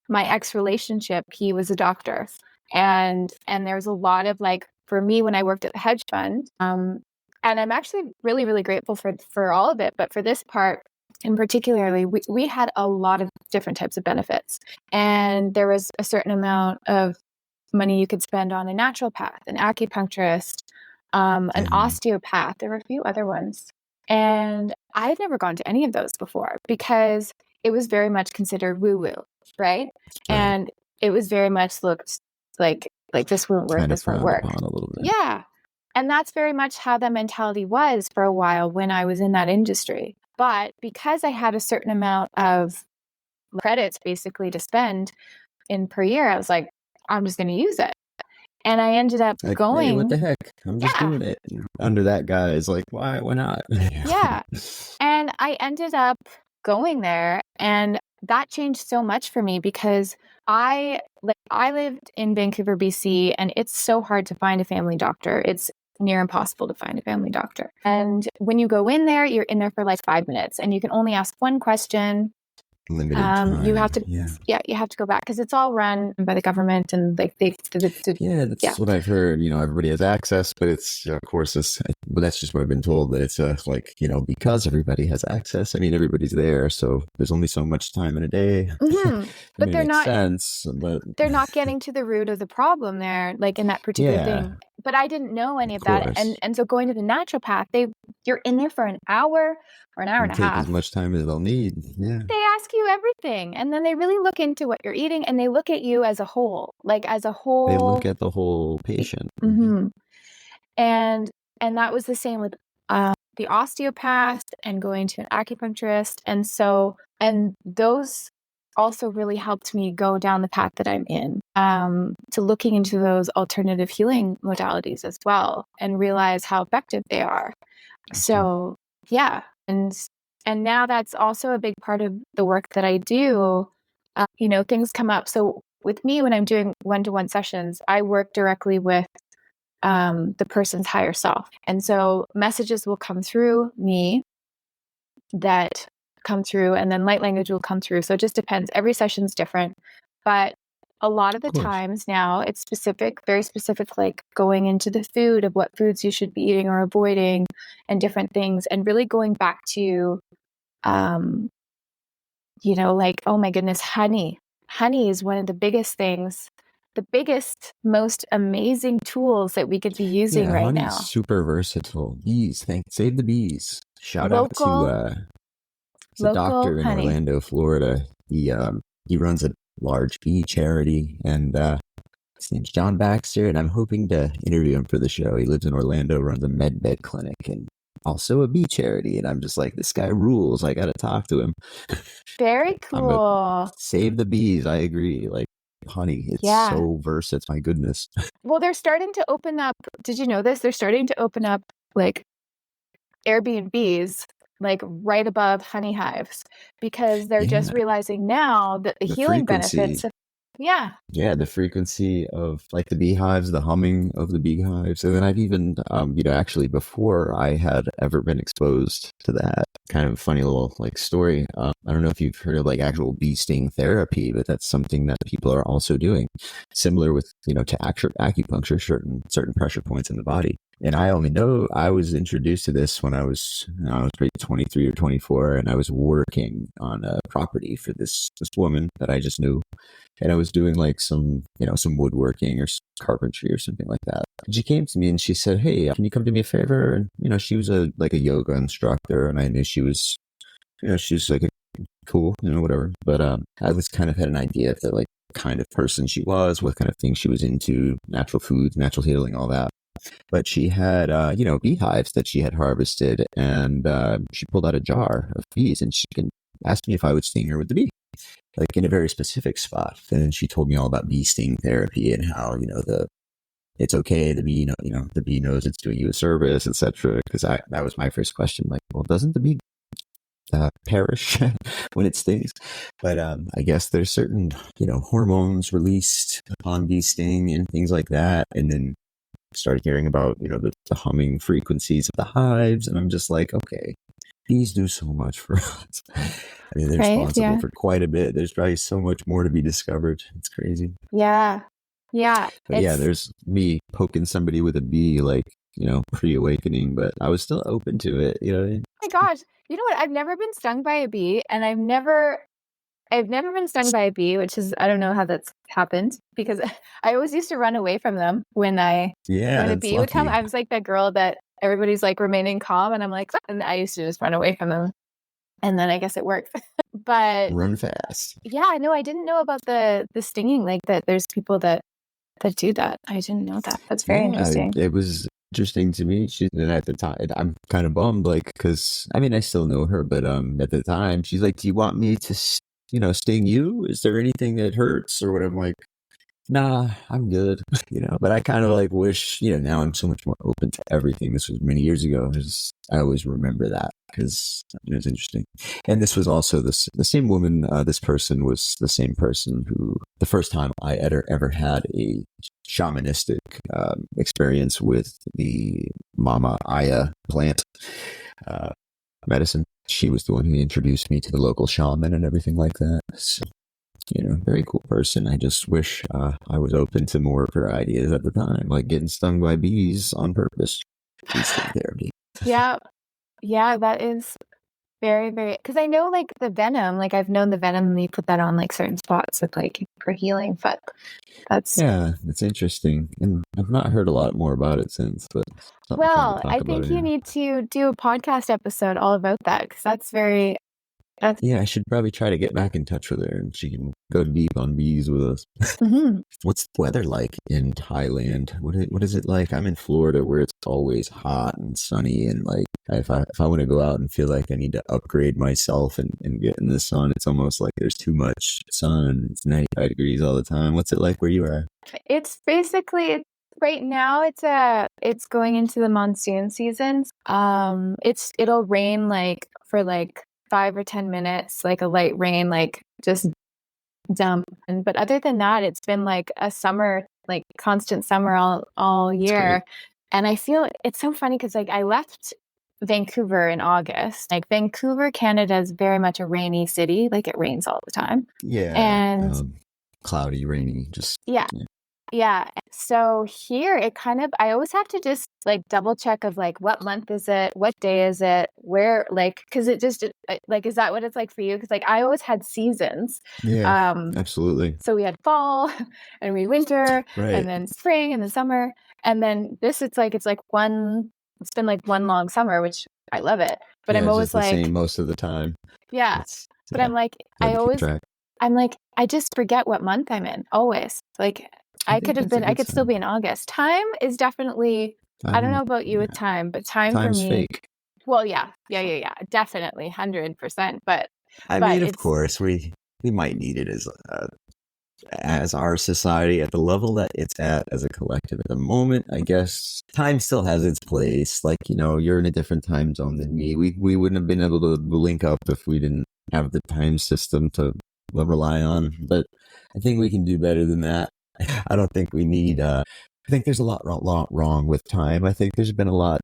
[SPEAKER 2] my ex-relationship, he was a doctor, and there's a lot of, like, for me, when I worked at the hedge fund, and I'm actually really, really grateful for all of it, but for this part in particularly, we had a lot of different types of benefits, and there was a certain amount of money you could spend on a naturopath, an acupuncturist, an osteopath. There were a few other ones, and I've never gone to any of those before because it was very much considered woo-woo, right? And it was very much looked like this won't work, this won't work.
[SPEAKER 1] A little bit.
[SPEAKER 2] Yeah. And that's very much how the mentality was for a while when I was in that industry. But because I had a certain amount of credits basically to spend in per year, I was like, I'm just going to use it. And I ended up going.
[SPEAKER 1] Hey, what the heck? I'm just doing it. Under that guise, like, why not?
[SPEAKER 2] Yeah. And I ended up going there, and that changed so much for me because I lived in Vancouver, BC, and it's so hard to find a family doctor. It's near impossible to find a family doctor. And when you go in there, you're in there for like 5 minutes and you can only ask one question.
[SPEAKER 1] Limited time.
[SPEAKER 2] You have to, you have to go back because it's all run by the government and like
[SPEAKER 1] that's what I've heard. Everybody has access, but it's of course that's just what I've been told, that it's like because everybody has access. I mean, everybody's there, so there's only so much time in a day.
[SPEAKER 2] Mm-hmm. But they're not
[SPEAKER 1] sense, but
[SPEAKER 2] they're not getting to the root of the problem there, like in that particular thing. But I didn't know any of that, and so going to the naturopath, you're in there for an hour or an hour and a half.
[SPEAKER 1] Take as much time as they'll need. Yeah.
[SPEAKER 2] They ask you everything, and then they really look into what you're eating, and they look at you as a whole, like as a whole.
[SPEAKER 1] They look at the whole patient.
[SPEAKER 2] Mm-hmm. And that was the same with the osteopath and going to an acupuncturist, and those also really helped me go down the path that I'm in, to looking into those alternative healing modalities as well, and realize how effective they are. So yeah. And now that's also a big part of the work that I do. Things come up. So with me, when I'm doing one-to-one sessions, I work directly with the person's higher self. And so messages will come through me that come through, and then light language will come through. So it just depends. Every session's different. But a lot of the times now it's specific, very specific, like going into the food of what foods you should be eating or avoiding and different things, and really going back to, like, oh my goodness, honey. Honey is one of the biggest things, the biggest, most amazing tools that we could be using right now.
[SPEAKER 1] Super versatile. Bees, save the bees. Shout out to a doctor in Orlando, Florida. He runs a large bee charity, and his name's John Baxter, and I'm hoping to interview him for the show. He lives in Orlando, runs a med clinic, and also a bee charity, and I'm just like, this guy rules. I gotta talk to him.
[SPEAKER 2] Very cool.
[SPEAKER 1] Save the bees. I agree. Like honey, it's so versatile. My goodness.
[SPEAKER 2] Well, they're starting to open up. Did you know this? They're starting to open up like Airbnbs, like right above honey hives, because they're just realizing now that the healing benefits of
[SPEAKER 1] the frequency of like the beehives, the humming of the beehives. And then I've even actually before I had ever been exposed to that, kind of funny little like story, I don't know if you've heard of like actual bee sting therapy, but that's something that people are also doing, similar with to acupuncture, certain pressure points in the body. And I only know I was introduced to this when I was probably 23 or 24, and I was working on a property for this woman that I just knew, and I was doing like some woodworking or carpentry or something like that. And she came to me and she said, "Hey, can you come do me a favor?" And she was a yoga instructor, and I knew she was like a cool, whatever. But I was kind of had an idea of the like kind of person she was, what kind of things she was into, natural foods, natural healing, all that. But she had, beehives that she had harvested, and she pulled out a jar of bees, and she asked me if I would sting her with the bee, like in a very specific spot. And she told me all about bee sting therapy and how, it's okay. The bee, the bee knows it's doing you a service, etc. Because that was my first question. Like, well, doesn't the bee perish when it stings? But I guess there's certain, hormones released upon bee sting and things like that. And then started hearing about, the humming frequencies of the hives. And I'm just like, okay, bees do so much for us. I mean, they're responsible for quite a bit. There's probably so much more to be discovered. It's crazy.
[SPEAKER 2] Yeah. Yeah.
[SPEAKER 1] But there's me poking somebody with a bee, like, pre-awakening, but I was still open to it.
[SPEAKER 2] Oh my gosh. You know what? I've never been stung by a bee, and I've never been stung by a bee, which is, I don't know how that's happened, because I always used to run away from them when a bee would come. I was like that girl that everybody's like remaining calm, and I'm like, and I used to just run away from them. And then I guess it worked. But
[SPEAKER 1] run fast.
[SPEAKER 2] Yeah, no, I didn't know about the stinging, like that there's people that do that. I didn't know that. That's very interesting.
[SPEAKER 1] It was interesting to me. And at the time, I'm kind of bummed, like, because I still know her, but at the time she's like, "Do you want me to sting you? Is there anything that hurts?" Or what? I'm like, "Nah, I'm good." But I kind of like wish, now I'm so much more open to everything. This was many years ago. I always remember that. because it was interesting. And this was also the same woman. This person was the same person who, the first time I ever had a shamanistic experience with the Mama Aya plant medicine. She was the one who introduced me to the local shaman and everything like that. So, very cool person. I just wish I was open to more of her ideas at the time, like getting stung by bees on purpose. Bee sting therapy.
[SPEAKER 2] Yeah. Yeah, that is very, very, because I know like the venom, like I've known the venom and they put that on like certain spots with like for healing, but that's.
[SPEAKER 1] Yeah, it's interesting. And I've not heard a lot more about it since, but something fun to
[SPEAKER 2] Well,
[SPEAKER 1] talk
[SPEAKER 2] I
[SPEAKER 1] about
[SPEAKER 2] think you
[SPEAKER 1] anyway.
[SPEAKER 2] need to do a podcast episode all about that because that's
[SPEAKER 1] Yeah, I should probably try to get back in touch with her and she can go deep on bees with us.
[SPEAKER 2] Mhm.
[SPEAKER 1] What's the weather like in Thailand? What is it like? I'm in Florida where it's always hot and sunny, and like if I want to go out and feel like I need to upgrade myself and get in the sun, it's almost like there's too much sun. It's 95 degrees all the time. What's it like where you are?
[SPEAKER 2] It's basically right now it's going into the monsoon season. It'll rain like for like 5 or 10 minutes, like a light rain, like just dump. But other than that, it's been like a summer, like constant summer all
[SPEAKER 1] It's great.
[SPEAKER 2] year. And I feel it's so funny because like I left Vancouver in August. Like Vancouver, Canada is very much a rainy city. Like it rains all the time.
[SPEAKER 1] Yeah.
[SPEAKER 2] And
[SPEAKER 1] Cloudy, rainy, just
[SPEAKER 2] yeah. Yeah. So here it I always have to just like double check of like what month is it? What day is it? Where, like, because like, is that what it's like for you? Because like I always had seasons.
[SPEAKER 1] Yeah, absolutely.
[SPEAKER 2] So we had fall and we had winter
[SPEAKER 1] Right.
[SPEAKER 2] and then spring and then summer. And then this, it's been like one long summer, which I love it. But I'm always
[SPEAKER 1] just the same most of the time.
[SPEAKER 2] yeah. But I'm like, I'm like, I just forget what month I'm in always. Like I could still be in August. Time is definitely, I don't know about you with time, but time for me.
[SPEAKER 1] Fake.
[SPEAKER 2] Well, yeah. Definitely 100%. But
[SPEAKER 1] I mean, of course, we might need it as our society at the level that it's at as a collective at the moment. I guess time still has its place. Like, you're in a different time zone than me. We wouldn't have been able to link up if we didn't have the time system to rely on. But I think we can do better than that. I don't think we need. I think there's a lot wrong with time. I think there's been a lot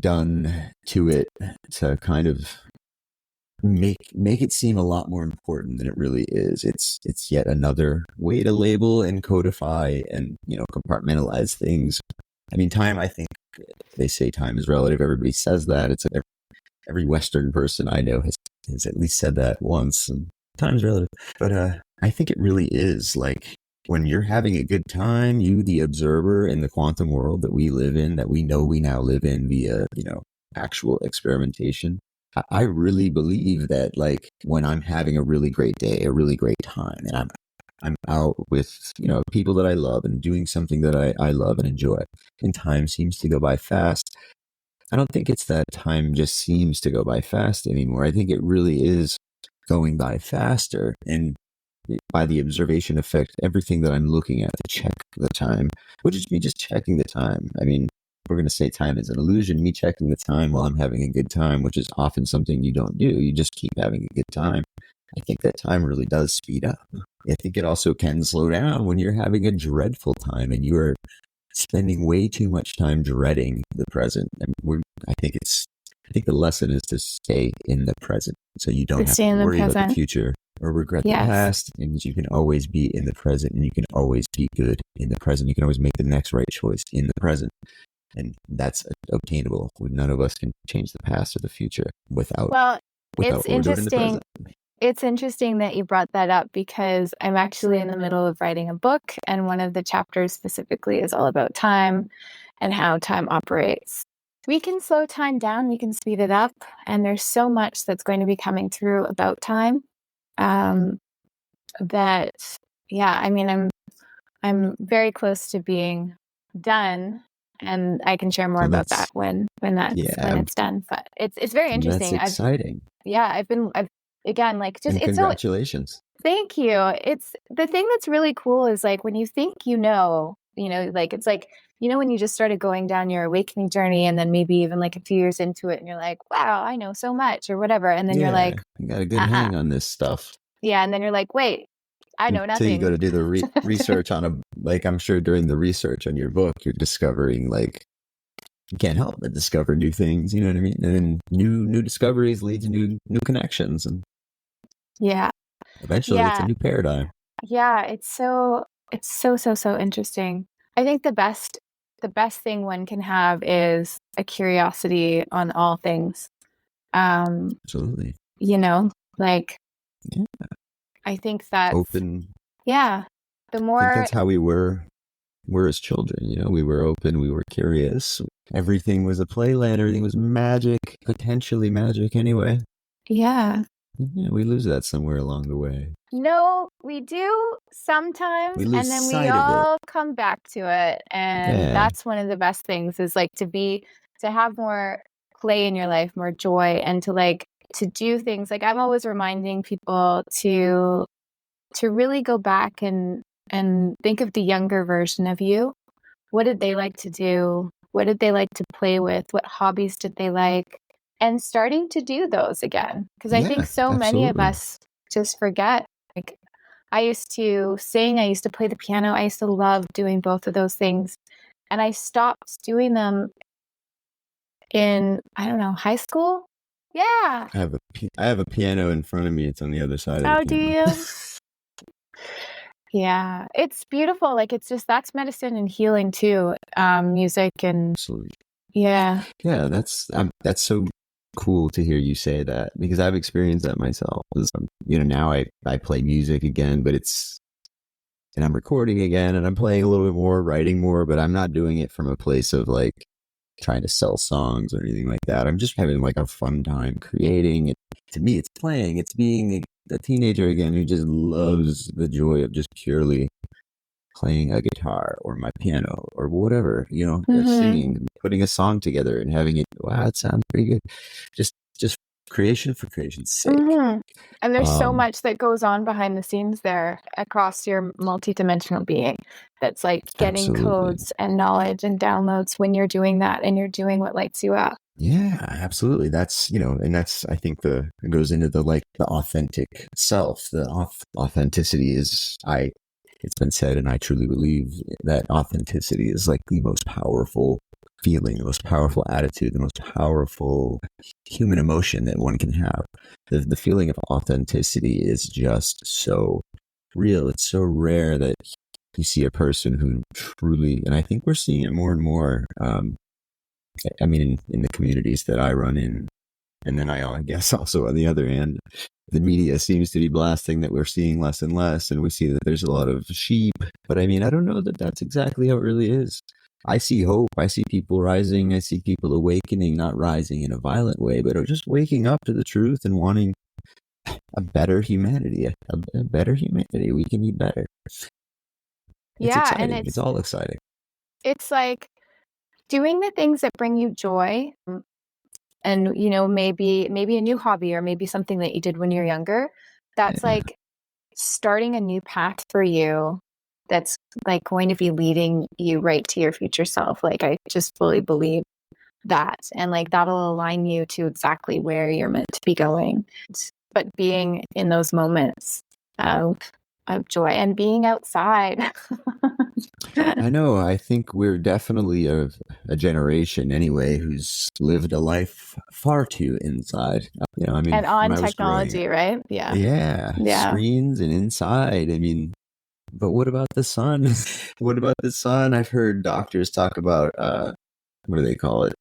[SPEAKER 1] done to it to kind of make it seem a lot more important than it really is. It's yet another way to label and codify and compartmentalize things. I mean, time, I think they say time is relative. Everybody says that. It's every Western person I know has at least said that once. And time's relative, but I think it really is. Like when you're having a good time, you, the observer in the quantum world that we live in, that we know we now live in via actual experimentation. I really believe that, like, when I'm having a really great day, a really great time, and I'm out with people that I love and doing something that I love and enjoy, and time seems to go by fast. I don't think it's that time just seems to go by fast anymore. I think it really is going by faster, and by the observation effect, everything that I'm looking at to check the time, which is me just checking the time. I mean, we're going to say time is an illusion. Me checking the time while I'm having a good time, which is often something you don't do. You just keep having a good time. I think that time really does speed up. I think it also can slow down when you're having a dreadful time and you are spending way too much time dreading the present. And I think the lesson is to stay in the present, so you don't have to worry about the future or regret the past. And you can always be in the present, and you can always be good in the present. You can always make the next right choice in the present. And that's obtainable. None of us can change the past or the future without
[SPEAKER 2] it's interesting. It's interesting that you brought that up because I'm actually in the middle of writing a book, and one of the chapters specifically is all about time and how time operates. We can slow time down, we can speed it up, and there's so much that's going to be coming through about time. That, yeah, I mean, I'm very close to being done, and I can share more about that when it's done. But it's very interesting.
[SPEAKER 1] That's exciting.
[SPEAKER 2] I've again, like, just,
[SPEAKER 1] and congratulations.
[SPEAKER 2] Thank you. It's the thing that's really cool is like when you think like it's like when you just started going down your awakening journey and then maybe even like a few years into it and you're like, wow, I know so much or whatever. And then you're like,
[SPEAKER 1] you got a good hang on this stuff.
[SPEAKER 2] Yeah. And then you're like, wait, I know nothing.
[SPEAKER 1] Until you go to do the research on I'm sure during the research on your book, you're discovering like, you can't help but discover new things, you know what I mean? And then new discoveries lead to new connections. And eventually it's a new paradigm.
[SPEAKER 2] Yeah. It's so interesting. I think the best thing one can have is a curiosity on all things.
[SPEAKER 1] Absolutely.
[SPEAKER 2] Like, I think that's
[SPEAKER 1] open.
[SPEAKER 2] Yeah. The more,
[SPEAKER 1] I think that's how we were as children. We were open, we were curious. Everything was a playland, everything was magic, potentially magic anyway.
[SPEAKER 2] Yeah.
[SPEAKER 1] We lose that somewhere along the way.
[SPEAKER 2] No, we do sometimes, and then we all come back to it. And that's one of the best things is like to have more play in your life, more joy, and to do things. Like I'm always reminding people to really go back and think of the younger version of you. What did they like to do? What did they like to play with? What hobbies did they like? And starting to do those again. Because I think so many of us just forget. Like I used to sing, I used to play the piano, I used to love doing both of those things. And I stopped doing them in, I don't know, high school? Yeah.
[SPEAKER 1] I have a piano in front of me. It's on the other side of the piano.
[SPEAKER 2] Oh, do you? Yeah. It's beautiful. Like it's just, that's medicine and healing too. Music and
[SPEAKER 1] absolutely.
[SPEAKER 2] Yeah.
[SPEAKER 1] Yeah, that's so cool to hear you say that because I've experienced that myself. Now I play music again, but and I'm recording again and I'm playing a little bit more, writing more, but I'm not doing it from a place of like trying to sell songs or anything like that. I'm just having like a fun time creating. To me, it's playing. It's being a teenager again who just loves the joy of just purely playing a guitar or my piano or whatever, singing, putting a song together and having it, wow, it sounds pretty good. Just creation for creation's sake.
[SPEAKER 2] And there's so much that goes on behind the scenes there across your multidimensional being. That's like getting codes and knowledge and downloads when you're doing that and you're doing what lights you up.
[SPEAKER 1] Yeah, absolutely. That's, and that's, I think it goes into the authentic self. The authenticity is, it's been said, and I truly believe that authenticity is like the most powerful feeling, the most powerful attitude, the most powerful human emotion that one can have. The feeling of authenticity is just so real. It's so rare that you see a person who truly, and I think we're seeing it more and more. I mean, in the communities that I run in, and then I guess also on the other end, the media seems to be blasting that we're seeing less and less, and we see that there's a lot of sheep. But I mean, I don't know that that's exactly how it really is. I see hope. I see people rising. I see people awakening, not rising in a violent way, but just waking up to the truth and wanting a better humanity, a better humanity. We can be better. It's exciting. And it's all exciting.
[SPEAKER 2] It's like doing the things that bring you joy. And, maybe a new hobby or maybe something that you did when you're younger. That's like starting a new path for you that's like going to be leading you right to your future self. Like I just fully believe that. And like that'll align you to exactly where you're meant to be going. But being in those moments of joy and being outside.
[SPEAKER 1] I know. I think we're definitely a generation anyway who's lived a life far too inside. I mean,
[SPEAKER 2] and on technology, right?
[SPEAKER 1] Yeah. Screens and inside. I mean, but what about the sun? What about the sun? I've heard doctors talk about what do they call it?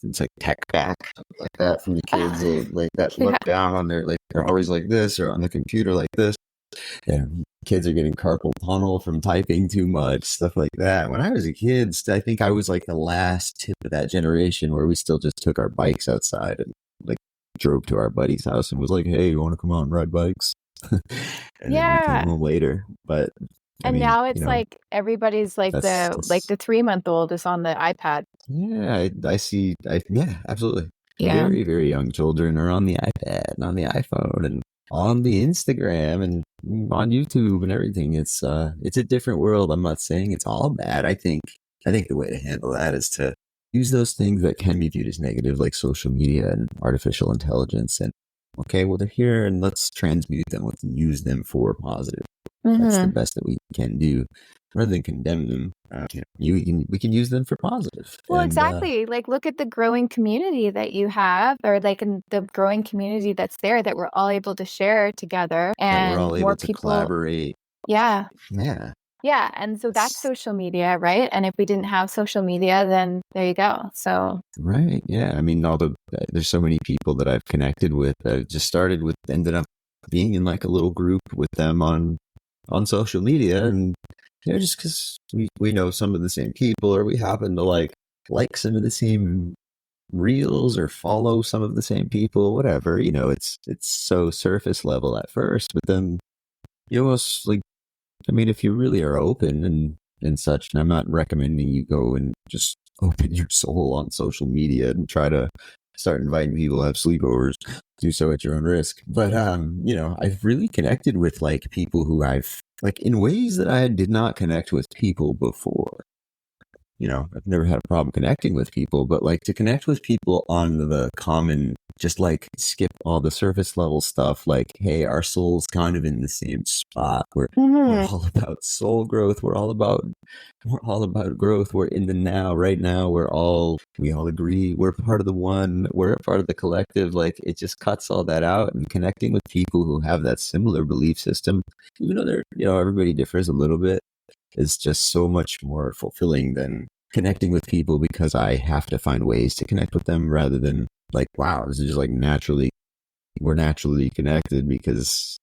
[SPEAKER 1] It's like tech back, something like that from the kids. They like that look down on their, like they're always like this or on the computer like this. Yeah, kids are getting carpal tunnel from typing too much, stuff like that. When I was a kid, I think I was like the last tip of that generation where we still just took our bikes outside and like drove to our buddy's house and was like, "Hey, you want to come out and ride bikes?" And then we came home later. But
[SPEAKER 2] now it's like everybody's like the 3-month-old is on the iPad.
[SPEAKER 1] Yeah, I see. Yeah, absolutely.
[SPEAKER 2] Yeah.
[SPEAKER 1] Very, very young children are on the iPad and on the iPhone and on the Instagram and on YouTube and everything. It's a different world. I'm not saying it's all bad. I think I think the way to handle that is to use those things that can be viewed as negative, like social media and artificial intelligence. And okay, well, they're here and let's transmute them. Let's use them for positive. That's the best that we can do rather than condemn them. We can use them for positive.
[SPEAKER 2] Well,
[SPEAKER 1] And,
[SPEAKER 2] exactly. Like, look at the growing community that you have, or like in the growing community that's there that we're all able to share together, and
[SPEAKER 1] we're all
[SPEAKER 2] more
[SPEAKER 1] able to
[SPEAKER 2] people
[SPEAKER 1] collaborate.
[SPEAKER 2] Yeah.
[SPEAKER 1] Yeah.
[SPEAKER 2] Yeah. And so that's social media, right? And if we didn't have social media, then there you go. So,
[SPEAKER 1] Right. Yeah. I mean, there's so many people that I've connected with that just ended up being in like a little group with them on social media. And, just because we know some of the same people, or we happen to like some of the same reels or follow some of the same people, whatever, it's so surface level at first, but then you almost like, I mean, if you really are open and such, and I'm not recommending you go and just open your soul on social media and try to start inviting people to have sleepovers, do so at your own risk. But, I've really connected with like people who I've like in ways that I did not connect with people before. I've never had a problem connecting with people, but like to connect with people on the common, just like skip all the surface level stuff. Like, hey, our soul's kind of in the same spot. We're all about soul growth. We're all about growth. We're in the now, right now. We all agree. We're part of the one. We're a part of the collective. Like it just cuts all that out, and connecting with people who have that similar belief system, even though everybody differs a little bit, is just so much more fulfilling than connecting with people because I have to find ways to connect with them, rather than like, wow, this is just like we're naturally connected because,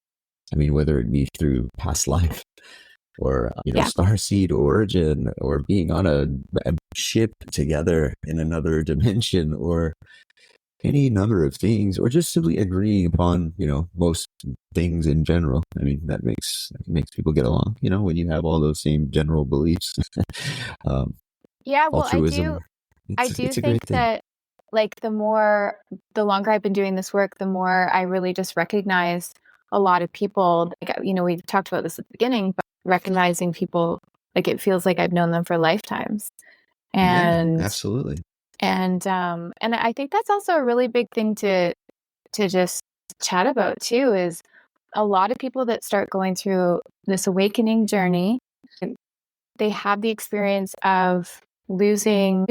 [SPEAKER 1] I mean, whether it be through past life or, starseed origin, or being on a ship together in another dimension, or any number of things, or just simply agreeing upon, most things in general. I mean, that makes people get along, when you have all those same general beliefs.
[SPEAKER 2] yeah, well,
[SPEAKER 1] Altruism.
[SPEAKER 2] I do
[SPEAKER 1] It's a
[SPEAKER 2] think
[SPEAKER 1] great thing.
[SPEAKER 2] that like the longer I've been doing this work, the more I really just recognize a lot of people. Like, we talked about this at the beginning, but recognizing people, like it feels like I've known them for lifetimes. And
[SPEAKER 1] yeah, absolutely.
[SPEAKER 2] And I think that's also a really big thing to just chat about too, is a lot of people that start going through this awakening journey, they have the experience of losing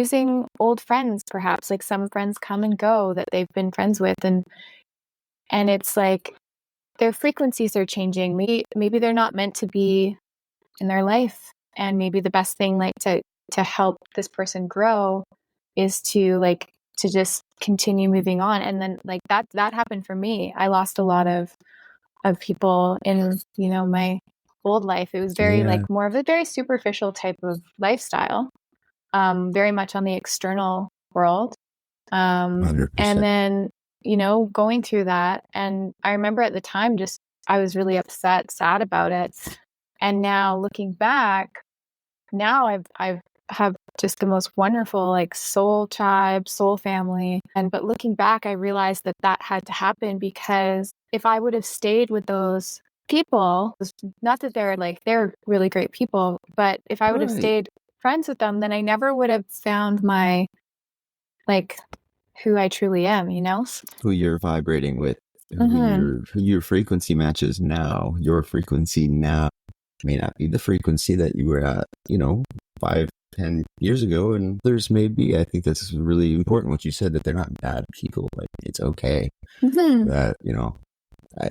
[SPEAKER 2] old friends, perhaps. Like some friends come and go that they've been friends with, and it's like their frequencies are changing. Maybe they're not meant to be in their life, and maybe the best thing like to help this person grow is to just continue moving on. And then like that happened for me. I lost a lot of people in my old life. It was very like more of a very superficial type of lifestyle, very much on the external world,
[SPEAKER 1] 100%.
[SPEAKER 2] and then going through that. And I remember at the time just I was really upset, sad about it. And now looking back, now I've have just the most wonderful like soul tribe, soul family. But looking back, I realized that had to happen, because if I would have stayed with those people, not that they're really great people, but if I would have stayed friends with them, then I never would have found my like who I truly am,
[SPEAKER 1] who you're vibrating with, who your frequency matches now. Your frequency now may not be the frequency that you were at, 5-10 years ago. And there's maybe, I think this is really important what you said, that they're not bad people. Like it's okay that,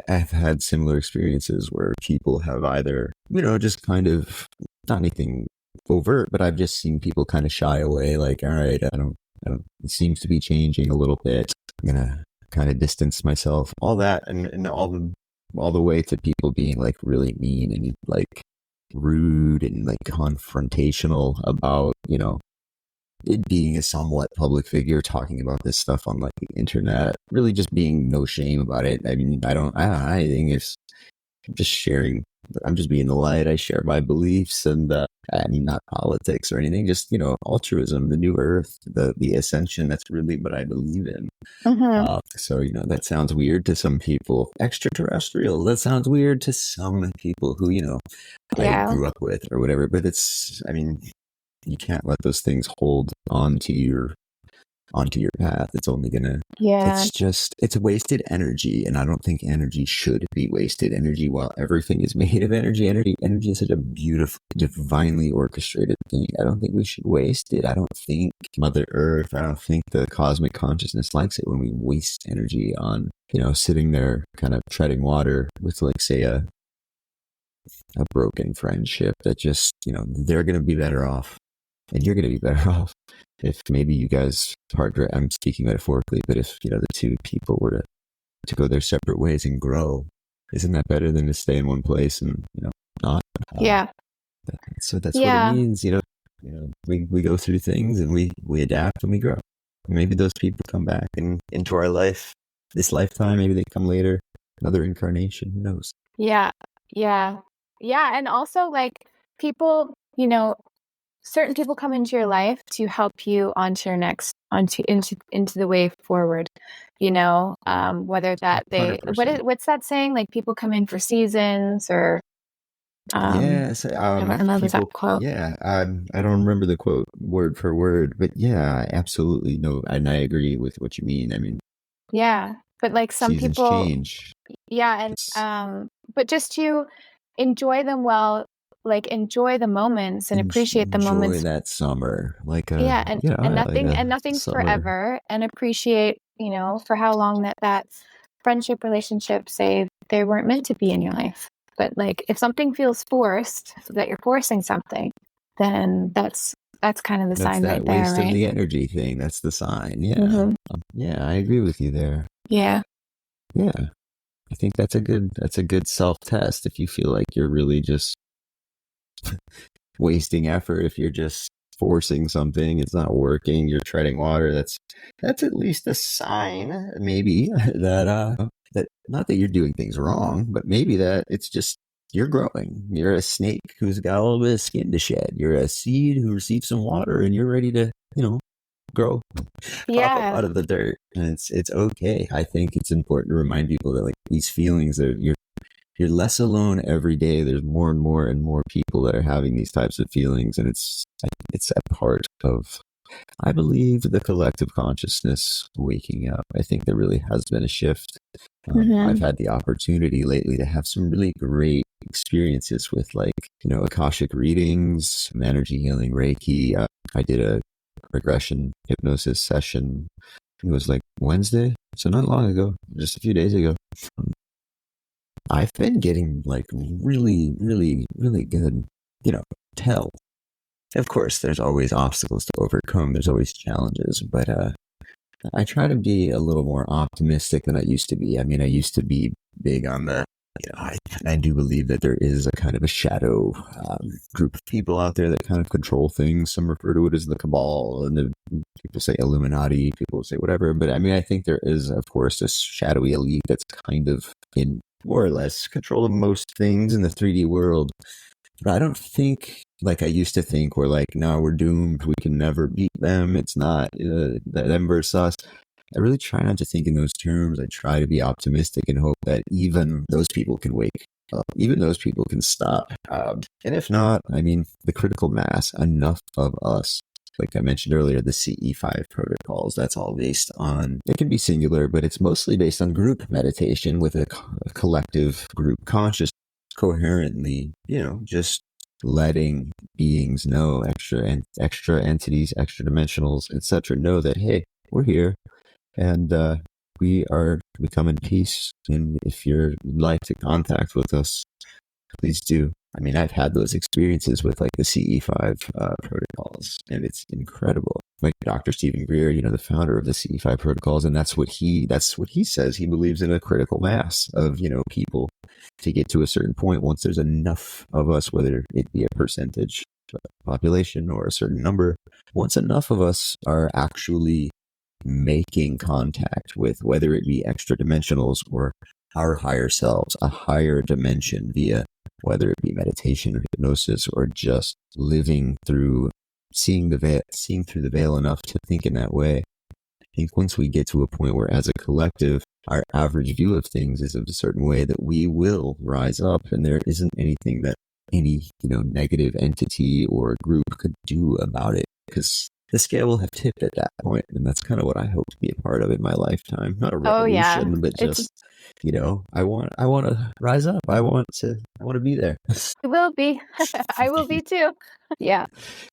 [SPEAKER 1] I've had similar experiences where people have either, just kind of, not anything overt, but I've just seen people kind of shy away. Like, all right, I don't, it seems to be changing a little bit. I'm going to kind of distance myself, all that. And all the way to people being like really mean and like rude and like confrontational about, it being a somewhat public figure talking about this stuff on like the internet, really just being no shame about it. I mean, I don't anything. It's just sharing. I'm just being the light. I share my beliefs, and I mean, not politics or anything, just, altruism, the new earth, the ascension. That's really what I believe in. So, that sounds weird to some people. Extraterrestrial, that sounds weird to some people who, I grew up with or whatever. But it's, I mean, you can't let those things hold onto your path. It's only gonna, it's wasted energy. And I don't think energy should be wasted energy. While everything is made of energy is such a beautiful, divinely orchestrated thing. I don't think we should waste it. I don't think Mother Earth, I don't think the cosmic consciousness likes it when we waste energy on, sitting there kind of treading water with, like, say, a broken friendship that just, they're going to be better off and you're going to be better off if maybe you guys I'm speaking metaphorically, but if, the two people were to go their separate ways and grow, isn't that better than to stay in one place and, not? So that's what it means, we go through things and we adapt and we grow. Maybe those people come back and into our life this lifetime, maybe they come later, another incarnation, who knows?
[SPEAKER 2] Yeah. And also, like, people, certain people come into your life to help you onto your next, into the way forward, whether that what's that saying? Like, people come in for seasons, or I don't remember that quote.
[SPEAKER 1] Yeah, I don't remember the quote word for word, but yeah, absolutely. No, and I agree with what you mean. I mean,
[SPEAKER 2] yeah, but like some
[SPEAKER 1] seasons
[SPEAKER 2] people
[SPEAKER 1] change.
[SPEAKER 2] Yeah, and but just to enjoy them well, like, enjoy the moments and appreciate the moments.
[SPEAKER 1] Enjoy that summer, like
[SPEAKER 2] and nothing's
[SPEAKER 1] summer.
[SPEAKER 2] forever, and appreciate, for how long that friendship, relationship, say they weren't meant to be in your life. But, like, if something feels forced, that you're forcing something, then that's kind of the sign right there, right?
[SPEAKER 1] That's that waste of the energy thing. That's the sign. Yeah. Yeah, I agree with you there.
[SPEAKER 2] Yeah.
[SPEAKER 1] Yeah. I think that's a good self-test. If you feel like you're really just wasting effort, if you're just forcing something, it's not working, you're treading water, that's at least a sign, maybe, that not that you're doing things wrong, but maybe that it's just you're growing. You're a snake who's got a little bit of skin to shed. You're a seed who receives some water and you're ready to, grow, pop up out of the dirt. And it's okay. I think it's important to remind people that, like, these feelings are, you're less alone every day. There's more and more people that are having these types of feelings, and it's a part of, I believe, the collective consciousness waking up. I think there really has been a shift. I've had the opportunity lately to have some really great experiences with, like, Akashic readings, energy healing, Reiki. I did a regression hypnosis session. It was like Wednesday, so not long ago, just a few days ago. I've been getting, like, really, really, really good, tell. Of course, there's always obstacles to overcome. There's always challenges, but I try to be a little more optimistic than I used to be. I mean, I used to be big on the, I do believe that there is a kind of a shadow group of people out there that kind of control things. Some refer to it as the cabal, and people say Illuminati, people say whatever. But I mean, I think there is, of course, this shadowy elite that's kind of in more or less control of most things in the 3D world. But I don't think, like I used to think, we're like, no, we're doomed. We can never beat them. It's not them versus us. I really try not to think in those terms. I try to be optimistic and hope that even those people can wake up. Even those people can stop. And if not, I mean, the critical mass, enough of us. Like I mentioned earlier, the CE5 protocols, that's all based on, it can be singular, but it's mostly based on group meditation with a collective group consciousness, coherently, just letting beings know, extra entities, extra dimensionals, etc., know that, hey, we're here and we are becoming peace. And if you'd like to contact with us, please do. I mean, I've had those experiences with, like, the CE5 protocols, and it's incredible. Like Dr. Stephen Greer, the founder of the CE5 protocols, and that's what he says. He believes in a critical mass of, people to get to a certain point. Once there's enough of us, whether it be a percentage population or a certain number, once enough of us are actually making contact with, whether it be extra dimensionals or our higher selves, a higher dimension, via whether it be meditation or hypnosis or just living through, seeing through the veil enough to think in that way. I think once we get to a point where, as a collective, our average view of things is of a certain way, that we will rise up, and there isn't anything that any, negative entity or group could do about it, because the scale will have tipped at that point, and that's kind of what I hope to be a part of in my lifetime. Not a
[SPEAKER 2] Oh yeah.
[SPEAKER 1] revolution, but
[SPEAKER 2] It's
[SPEAKER 1] just, I want to rise up. I want to be there.
[SPEAKER 2] It will be. I will be too. Yeah.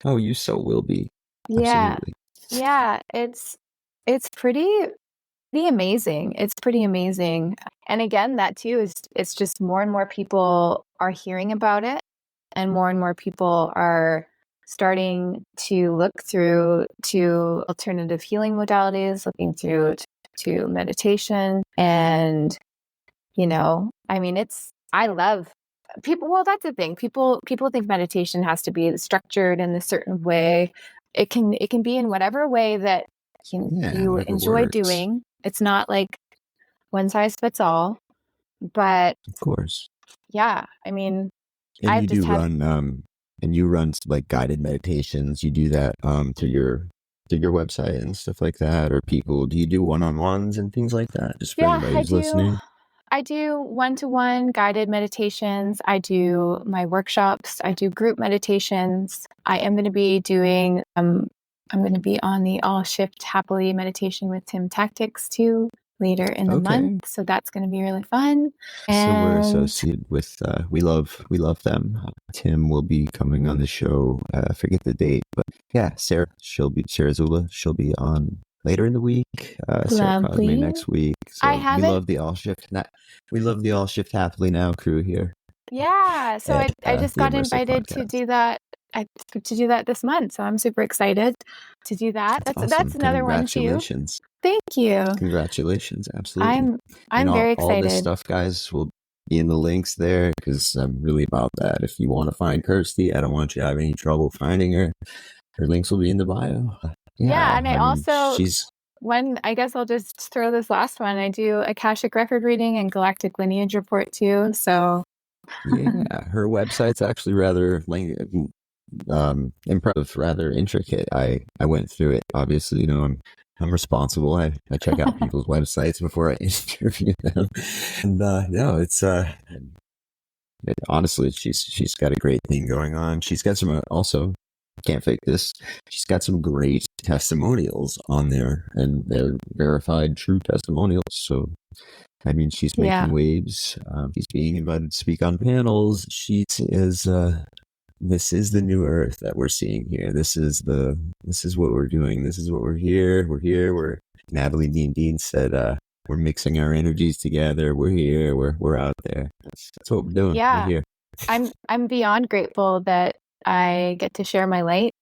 [SPEAKER 1] Oh, you so will be.
[SPEAKER 2] Yeah.
[SPEAKER 1] Absolutely.
[SPEAKER 2] Yeah. It's pretty amazing. It's pretty amazing. And again, that too is it's just more and more people are hearing about it, and more people are starting to look through to alternative healing modalities, looking through to meditation. And I mean, I love people. Well, that's the thing. People think meditation has to be structured in a certain way. It can be in whatever way that you enjoy
[SPEAKER 1] works.
[SPEAKER 2] doing. It's not like one size fits all, but
[SPEAKER 1] of course.
[SPEAKER 2] Yeah, I mean,
[SPEAKER 1] and
[SPEAKER 2] I've
[SPEAKER 1] you
[SPEAKER 2] just
[SPEAKER 1] do
[SPEAKER 2] had
[SPEAKER 1] run and you run like guided meditations. You do that through your website and stuff like that, or do you do one-on-ones and things like that, just for anybody who's listening?
[SPEAKER 2] I do one-to-one guided meditations. I do my workshops. I do group meditations. I am going to be doing I'm going to be on the All Shift Happily meditation with Tim Tactics too later in the month. So that's going to be really fun.
[SPEAKER 1] So we're associated with we love them. Tim will be coming on the show. I forget the date, but yeah, Sarah Zula. She'll be on later in the week. Sarah Cosme next week. So we love the All Shift. We love the All Shift Happily Now crew here.
[SPEAKER 2] Yeah. So I just got invited to do that. To do that this month. So I'm super excited to do that.
[SPEAKER 1] That's awesome.
[SPEAKER 2] That's another one too.
[SPEAKER 1] Congratulations.
[SPEAKER 2] Thank you.
[SPEAKER 1] Congratulations. Absolutely.
[SPEAKER 2] I'm very excited.
[SPEAKER 1] All this stuff, guys, will be in the links there, because I'm really about that. If you want to find Kirstie, I don't want you to have any trouble finding her. Her links will be in the bio.
[SPEAKER 2] Yeah, and I guess I'll just throw this last one. I do Akashic record reading and galactic lineage report too. So
[SPEAKER 1] yeah, her website's actually rather impressive, rather intricate. I went through it. Obviously, I'm responsible. I check out people's websites before I interview them. And it's honestly, she's got a great thing going on. She's got some also, can't fake this, she's got some great testimonials on there, and they're verified true testimonials. So I mean, she's making waves. She's being invited to speak on panels. She is this is the new earth that we're seeing here. This is what we're doing. This is what we're here. We're Natalie Dean said, we're mixing our energies together. We're here. We're out there. That's what we're doing.
[SPEAKER 2] Yeah.
[SPEAKER 1] We're here.
[SPEAKER 2] I'm beyond grateful that I get to share my light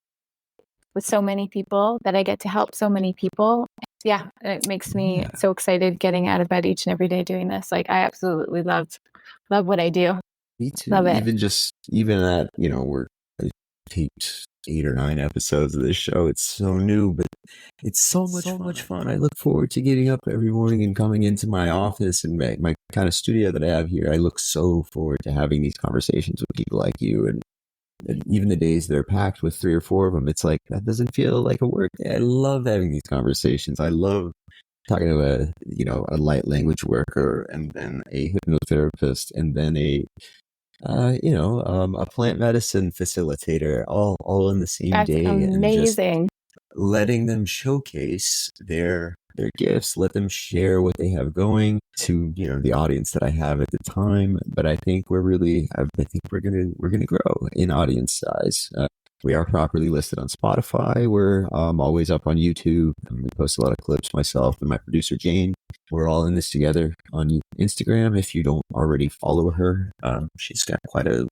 [SPEAKER 2] with so many people, that I get to help so many people. Yeah, it makes me so excited getting out of bed each and every day doing this. Like, I absolutely love what I do.
[SPEAKER 1] Me too.
[SPEAKER 2] Love it.
[SPEAKER 1] Even at, we're taped 8 or 9 episodes of this show. It's so new, but it's so much fun. I look forward to getting up every morning and coming into my office and my kind of studio that I have here. I look so forward to having these conversations with people like you, and even the days that are packed with 3 or 4 of them, it's like, that doesn't feel like a work day. I love having these conversations. I love talking to a light language worker, and then a hypnotherapist, and then a plant medicine facilitator, all in the same day.
[SPEAKER 2] Amazing.
[SPEAKER 1] And just letting them showcase their gifts, let them share what they have going to the audience that I have at the time. But I think we're gonna grow in audience size. We are properly listed on Spotify. We're always up on YouTube. We post a lot of clips, myself and my producer Jane. We're all in this together on Instagram. If you don't already follow her, she's got quite a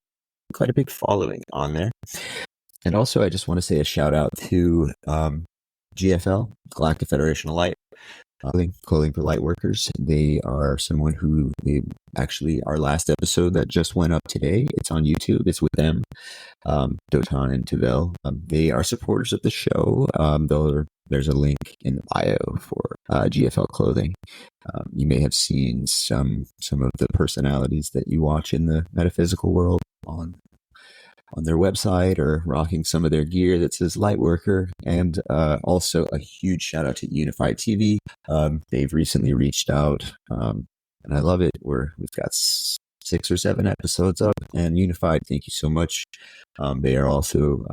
[SPEAKER 1] big following on there. And also, I just want to say a shout out to GFL, Galactic Federation of Light, clothing for light workers. They are someone who actually, our last episode that just went up today, it's on YouTube. It's with them, Dotan and Tavel. They are supporters of the show. There's a link in the bio for GFL clothing. You may have seen some of the personalities that you watch in the metaphysical world on their website, or rocking some of their gear that says Lightworker. And also a huge shout out to Unified TV. They've recently reached out, and I love it. We've got 6 or 7 episodes up. And Unified, thank you so much. They are also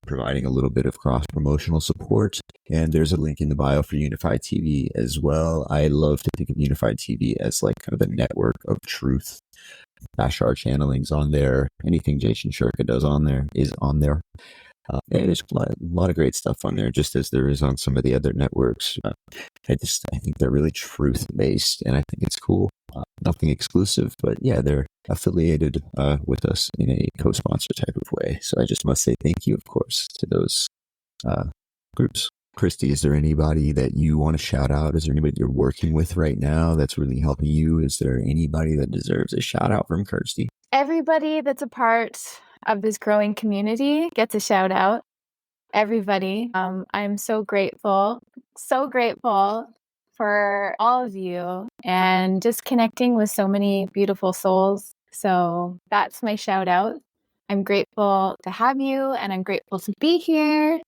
[SPEAKER 1] providing a little bit of cross-promotional support. And there's a link in the bio for Unified TV as well. I love to think of Unified TV as like kind of the network of truth. Bashar channeling's on there. Anything Jason Shurka does on there is on there. And there's a lot of great stuff on there, just as there is on some of the other networks. I think they're really truth-based, and I think it's cool. Nothing exclusive, but yeah, they're affiliated with us in a co-sponsor type of way. So I just must say thank you, of course, to those groups. Kirstie, is there anybody that you want to shout out? Is there anybody you're working with right now that's really helping you? Is there anybody that deserves a shout out from Kirstie?
[SPEAKER 2] Everybody that's a part of this growing community gets a shout out. Everybody. I'm so grateful for all of you and just connecting with so many beautiful souls. So that's my shout out. I'm grateful to have you, and I'm grateful to be here.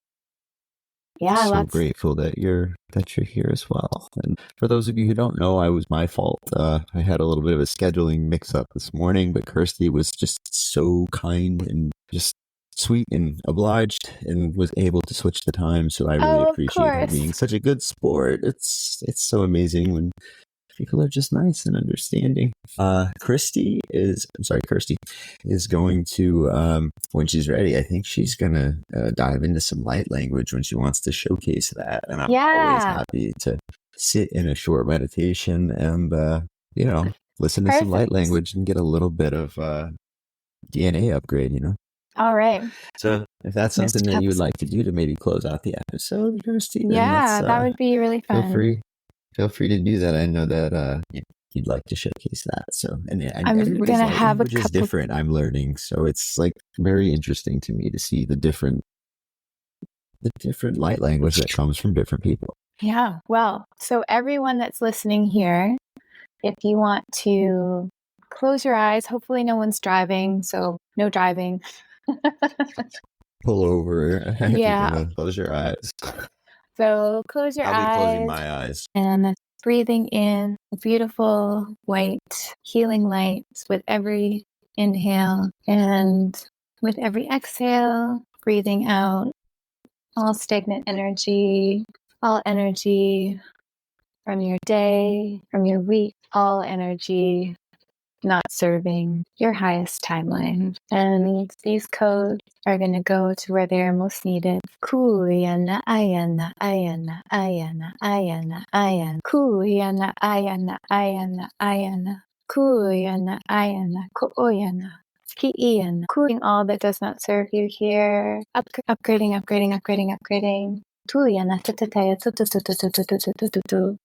[SPEAKER 2] Yeah,
[SPEAKER 1] so grateful that you're here as well. And for those of you who don't know, it was my fault. I had a little bit of a scheduling mix-up this morning, but Kirstie was just so kind and just sweet and obliged, and was able to switch the time. So I really appreciate her being such a good sport. It's so amazing when people are just nice and understanding. Kirstie is going to, when she's ready, I think she's going to dive into some light language when she wants to showcase that. And I'm always happy to sit in a short meditation and, listen to some light language and get a little bit of DNA upgrade,
[SPEAKER 2] All right.
[SPEAKER 1] So if that's something that you would like to do to maybe close out the episode, Kirstie,
[SPEAKER 2] that would be really fun.
[SPEAKER 1] Feel free to do that. I know that you'd like to showcase that. So, and
[SPEAKER 2] I'm going to have a couple.
[SPEAKER 1] Is different. I'm learning, so it's like very interesting to me to see the different light language that comes from different people.
[SPEAKER 2] Yeah. Well, so everyone that's listening here, if you want to close your eyes, hopefully no one's driving, so no driving.
[SPEAKER 1] Pull over.
[SPEAKER 2] Yeah.
[SPEAKER 1] Close your eyes.
[SPEAKER 2] So close your eyes.
[SPEAKER 1] I'll be closing my eyes.
[SPEAKER 2] And breathing in beautiful white healing lights with every inhale, and with every exhale, breathing out all stagnant energy, all energy from your day, from your week, all energy not serving your highest timeline. And these codes are going to go to where they're most needed. Kuyana ayana ayana ayana ayana ayana. Kuyana ayana ayana ayana. Kuyana ayana koyana. Kiiana. Cooling all that does not serve you here. Upgrading. Tuyana tatataya tututututututututututu.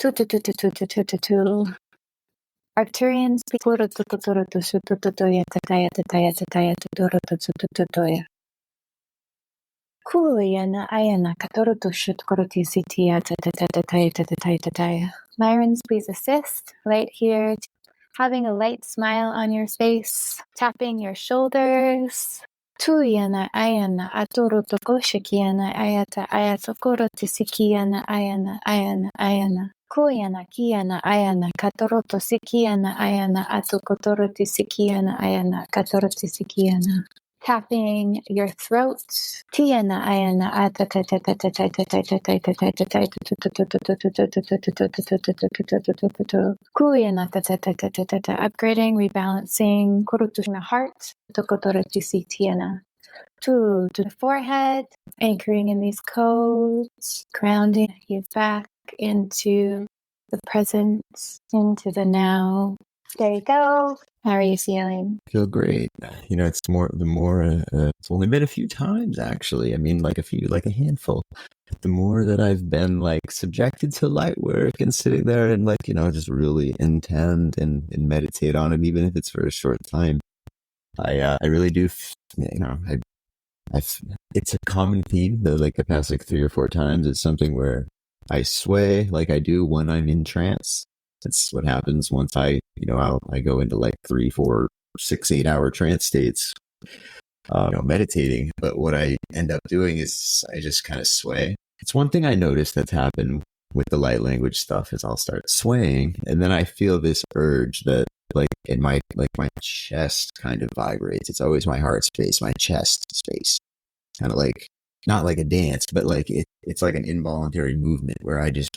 [SPEAKER 2] Tututututututututu. Arcturians Kuliana ayana Myrons, please assist. Light here, having a light smile on your face, tapping your shoulders. Tuyana ayana atorotokoshikiana ayata ayatokorotisikiana ayana. Koyana kiana ayana katoroto sikiana ayana atokotoroto sikiana ayana katoroto sikiana. Tapping your throat. Tiana ayana Kuyana upgrading, rebalancing. Kurutu the heart. Tokotoroti tiana. To the forehead, anchoring in these codes, grounding you back into the present, into the now. There you go. How are you feeling?
[SPEAKER 1] I feel great. It's it's only been a few times, actually. I mean, like a handful. The more that I've been like subjected to light work and sitting there and just really intend and meditate on it, even if it's for a short time, I really do, it's a common theme that the past 3 or 4 times. It's something where I sway like I do when I'm in trance. That's what happens once I go into 3, 4, 6, 8 hour trance states, meditating. But what I end up doing is I just kind of sway. It's one thing I noticed that's happened with the light language stuff is I'll start swaying, and then I feel this urge that like in my chest kind of vibrates. It's always my heart space, my chest space, kind of like not like a dance, but like it's like an involuntary movement where it's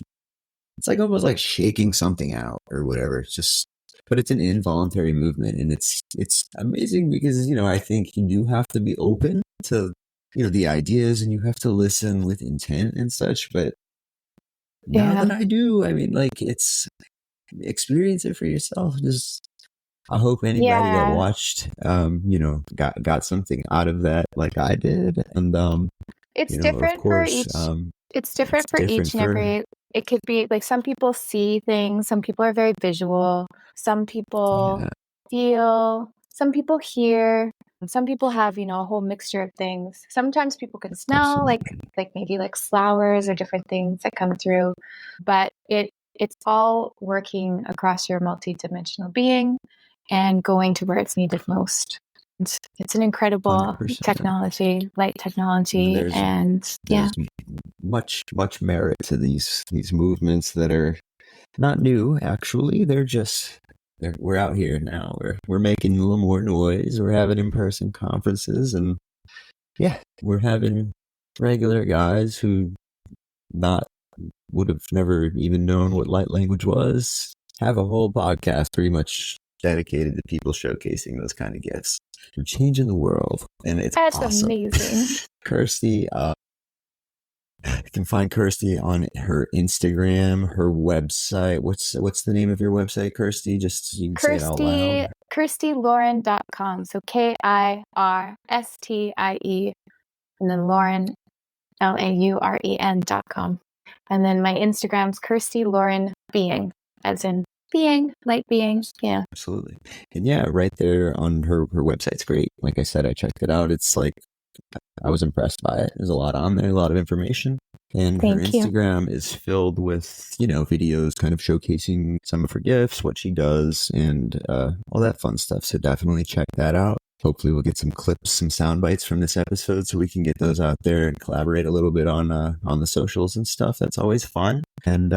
[SPEAKER 1] like almost like shaking something out or whatever. It's just, but it's an involuntary movement, and it's amazing because I think you do have to be open to the ideas, and you have to listen with intent and such. But now that I do, I mean, like, it's experience it for yourself. Just I hope anybody that watched, got something out of that like I did, and
[SPEAKER 2] it's different
[SPEAKER 1] of course,
[SPEAKER 2] for each. It's different for each and every. It could be like some people see things, some people are very visual, some people feel, some people hear, and some people have, a whole mixture of things. Sometimes people can smell like maybe like flowers or different things that come through, but it's all working across your multidimensional being and going to where it's needed most. It's an incredible
[SPEAKER 1] 100%.
[SPEAKER 2] technology, light technology, there's
[SPEAKER 1] much merit to these movements that are not new. Actually, we're out here now. We're making a little more noise. We're having in-person conferences, and we're having regular guys who would have never even known what light language was have a whole podcast pretty much dedicated to people showcasing those kind of gifts. We're changing the world, and that's awesome.
[SPEAKER 2] Amazing.
[SPEAKER 1] Kirstie, you can find Kirstie on her Instagram, her website. What's the name of your website, Kirstie? Just so you can say it out loud.
[SPEAKER 2] KirstieLauren.com. So KIRSTIE, and then Lauren, LAUREN.com. And then my Instagram's Kirstie Lauren Being, as in being, light being. Yeah.
[SPEAKER 1] Absolutely. And right there on her website's great. Like I said, I checked it out. It's like, I was impressed by it. There's a lot on there, a lot of information. And her Instagram is filled with, videos kind of showcasing some of her gifts, what she does, and all that fun stuff. So definitely check that out. Hopefully we'll get some clips, some sound bites from this episode so we can get those out there and collaborate a little bit on the socials and stuff. That's always fun. And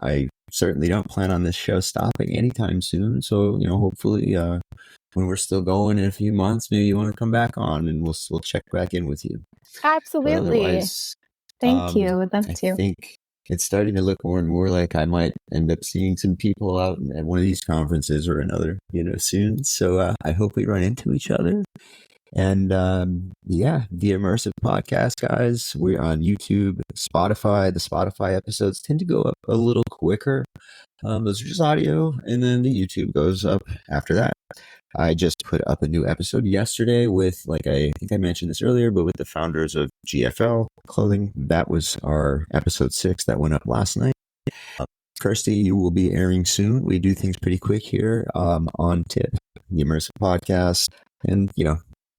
[SPEAKER 1] I certainly don't plan on this show stopping anytime soon. So, hopefully when we're still going in a few months, maybe you want to come back on and we'll check back in with you.
[SPEAKER 2] Absolutely. Thank you. Would love to.
[SPEAKER 1] I think it's starting to look more and more like I might end up seeing some people out at one of these conferences or another, soon. So I hope we run into each other. And the Immersive Podcast, guys, we're on YouTube, Spotify. The Spotify episodes tend to go up a little quicker. Those are just audio, and then the YouTube goes up after that. I just put up a new episode yesterday with, I think I mentioned this earlier, but with the founders of GFL Clothing. That was our episode 6 that went up last night. Kirstie, you will be airing soon. We do things pretty quick here on Tip, the Immersive Podcast. And,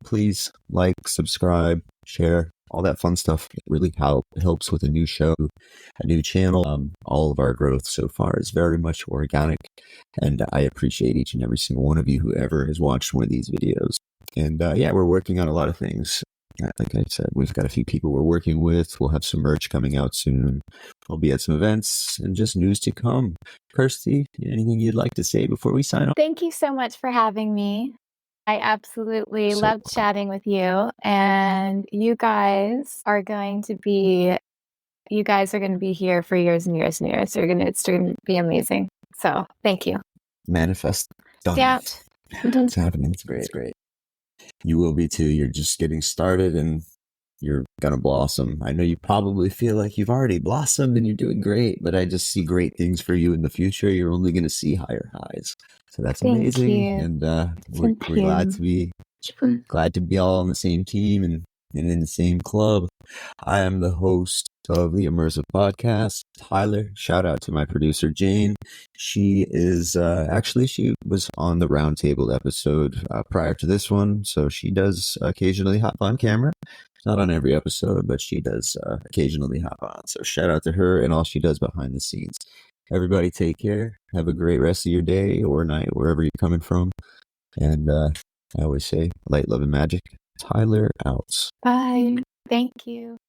[SPEAKER 1] please like, subscribe, share, all that fun stuff. It really helps with a new show, a new channel. All of our growth so far is very much organic, and I appreciate each and every single one of you who ever has watched one of these videos. And we're working on a lot of things. Like I said, we've got a few people we're working with. We'll have some merch coming out soon. We'll be at some events and just news to come. Kirstie, anything you'd like to say before we sign off?
[SPEAKER 2] Thank you so much for having me. I absolutely loved chatting with you, and you guys are going to be here for years and years and years. It's going to be amazing. So thank you.
[SPEAKER 1] Manifest. Done.
[SPEAKER 2] Yeah.
[SPEAKER 1] It's happening. It's great. It's great. You will be too. You're just getting started and you're going to blossom. I know you probably feel like you've already blossomed and you're doing great, but I just see great things for you in the future. You're only going to see higher highs. So that's amazing. And we're glad to be all on the same team and in the same club. I am the host of the Immersive Podcast, Tyler. Shout out to my producer, Jane. She is she was on the Roundtable episode prior to this one. So she does occasionally hop on camera. Not on every episode, but she does occasionally hop on. So shout out to her and all she does behind the scenes. Everybody take care. Have a great rest of your day or night, wherever you're coming from. And I always say, light, love, and magic. Tyler out.
[SPEAKER 2] Bye. Thank you.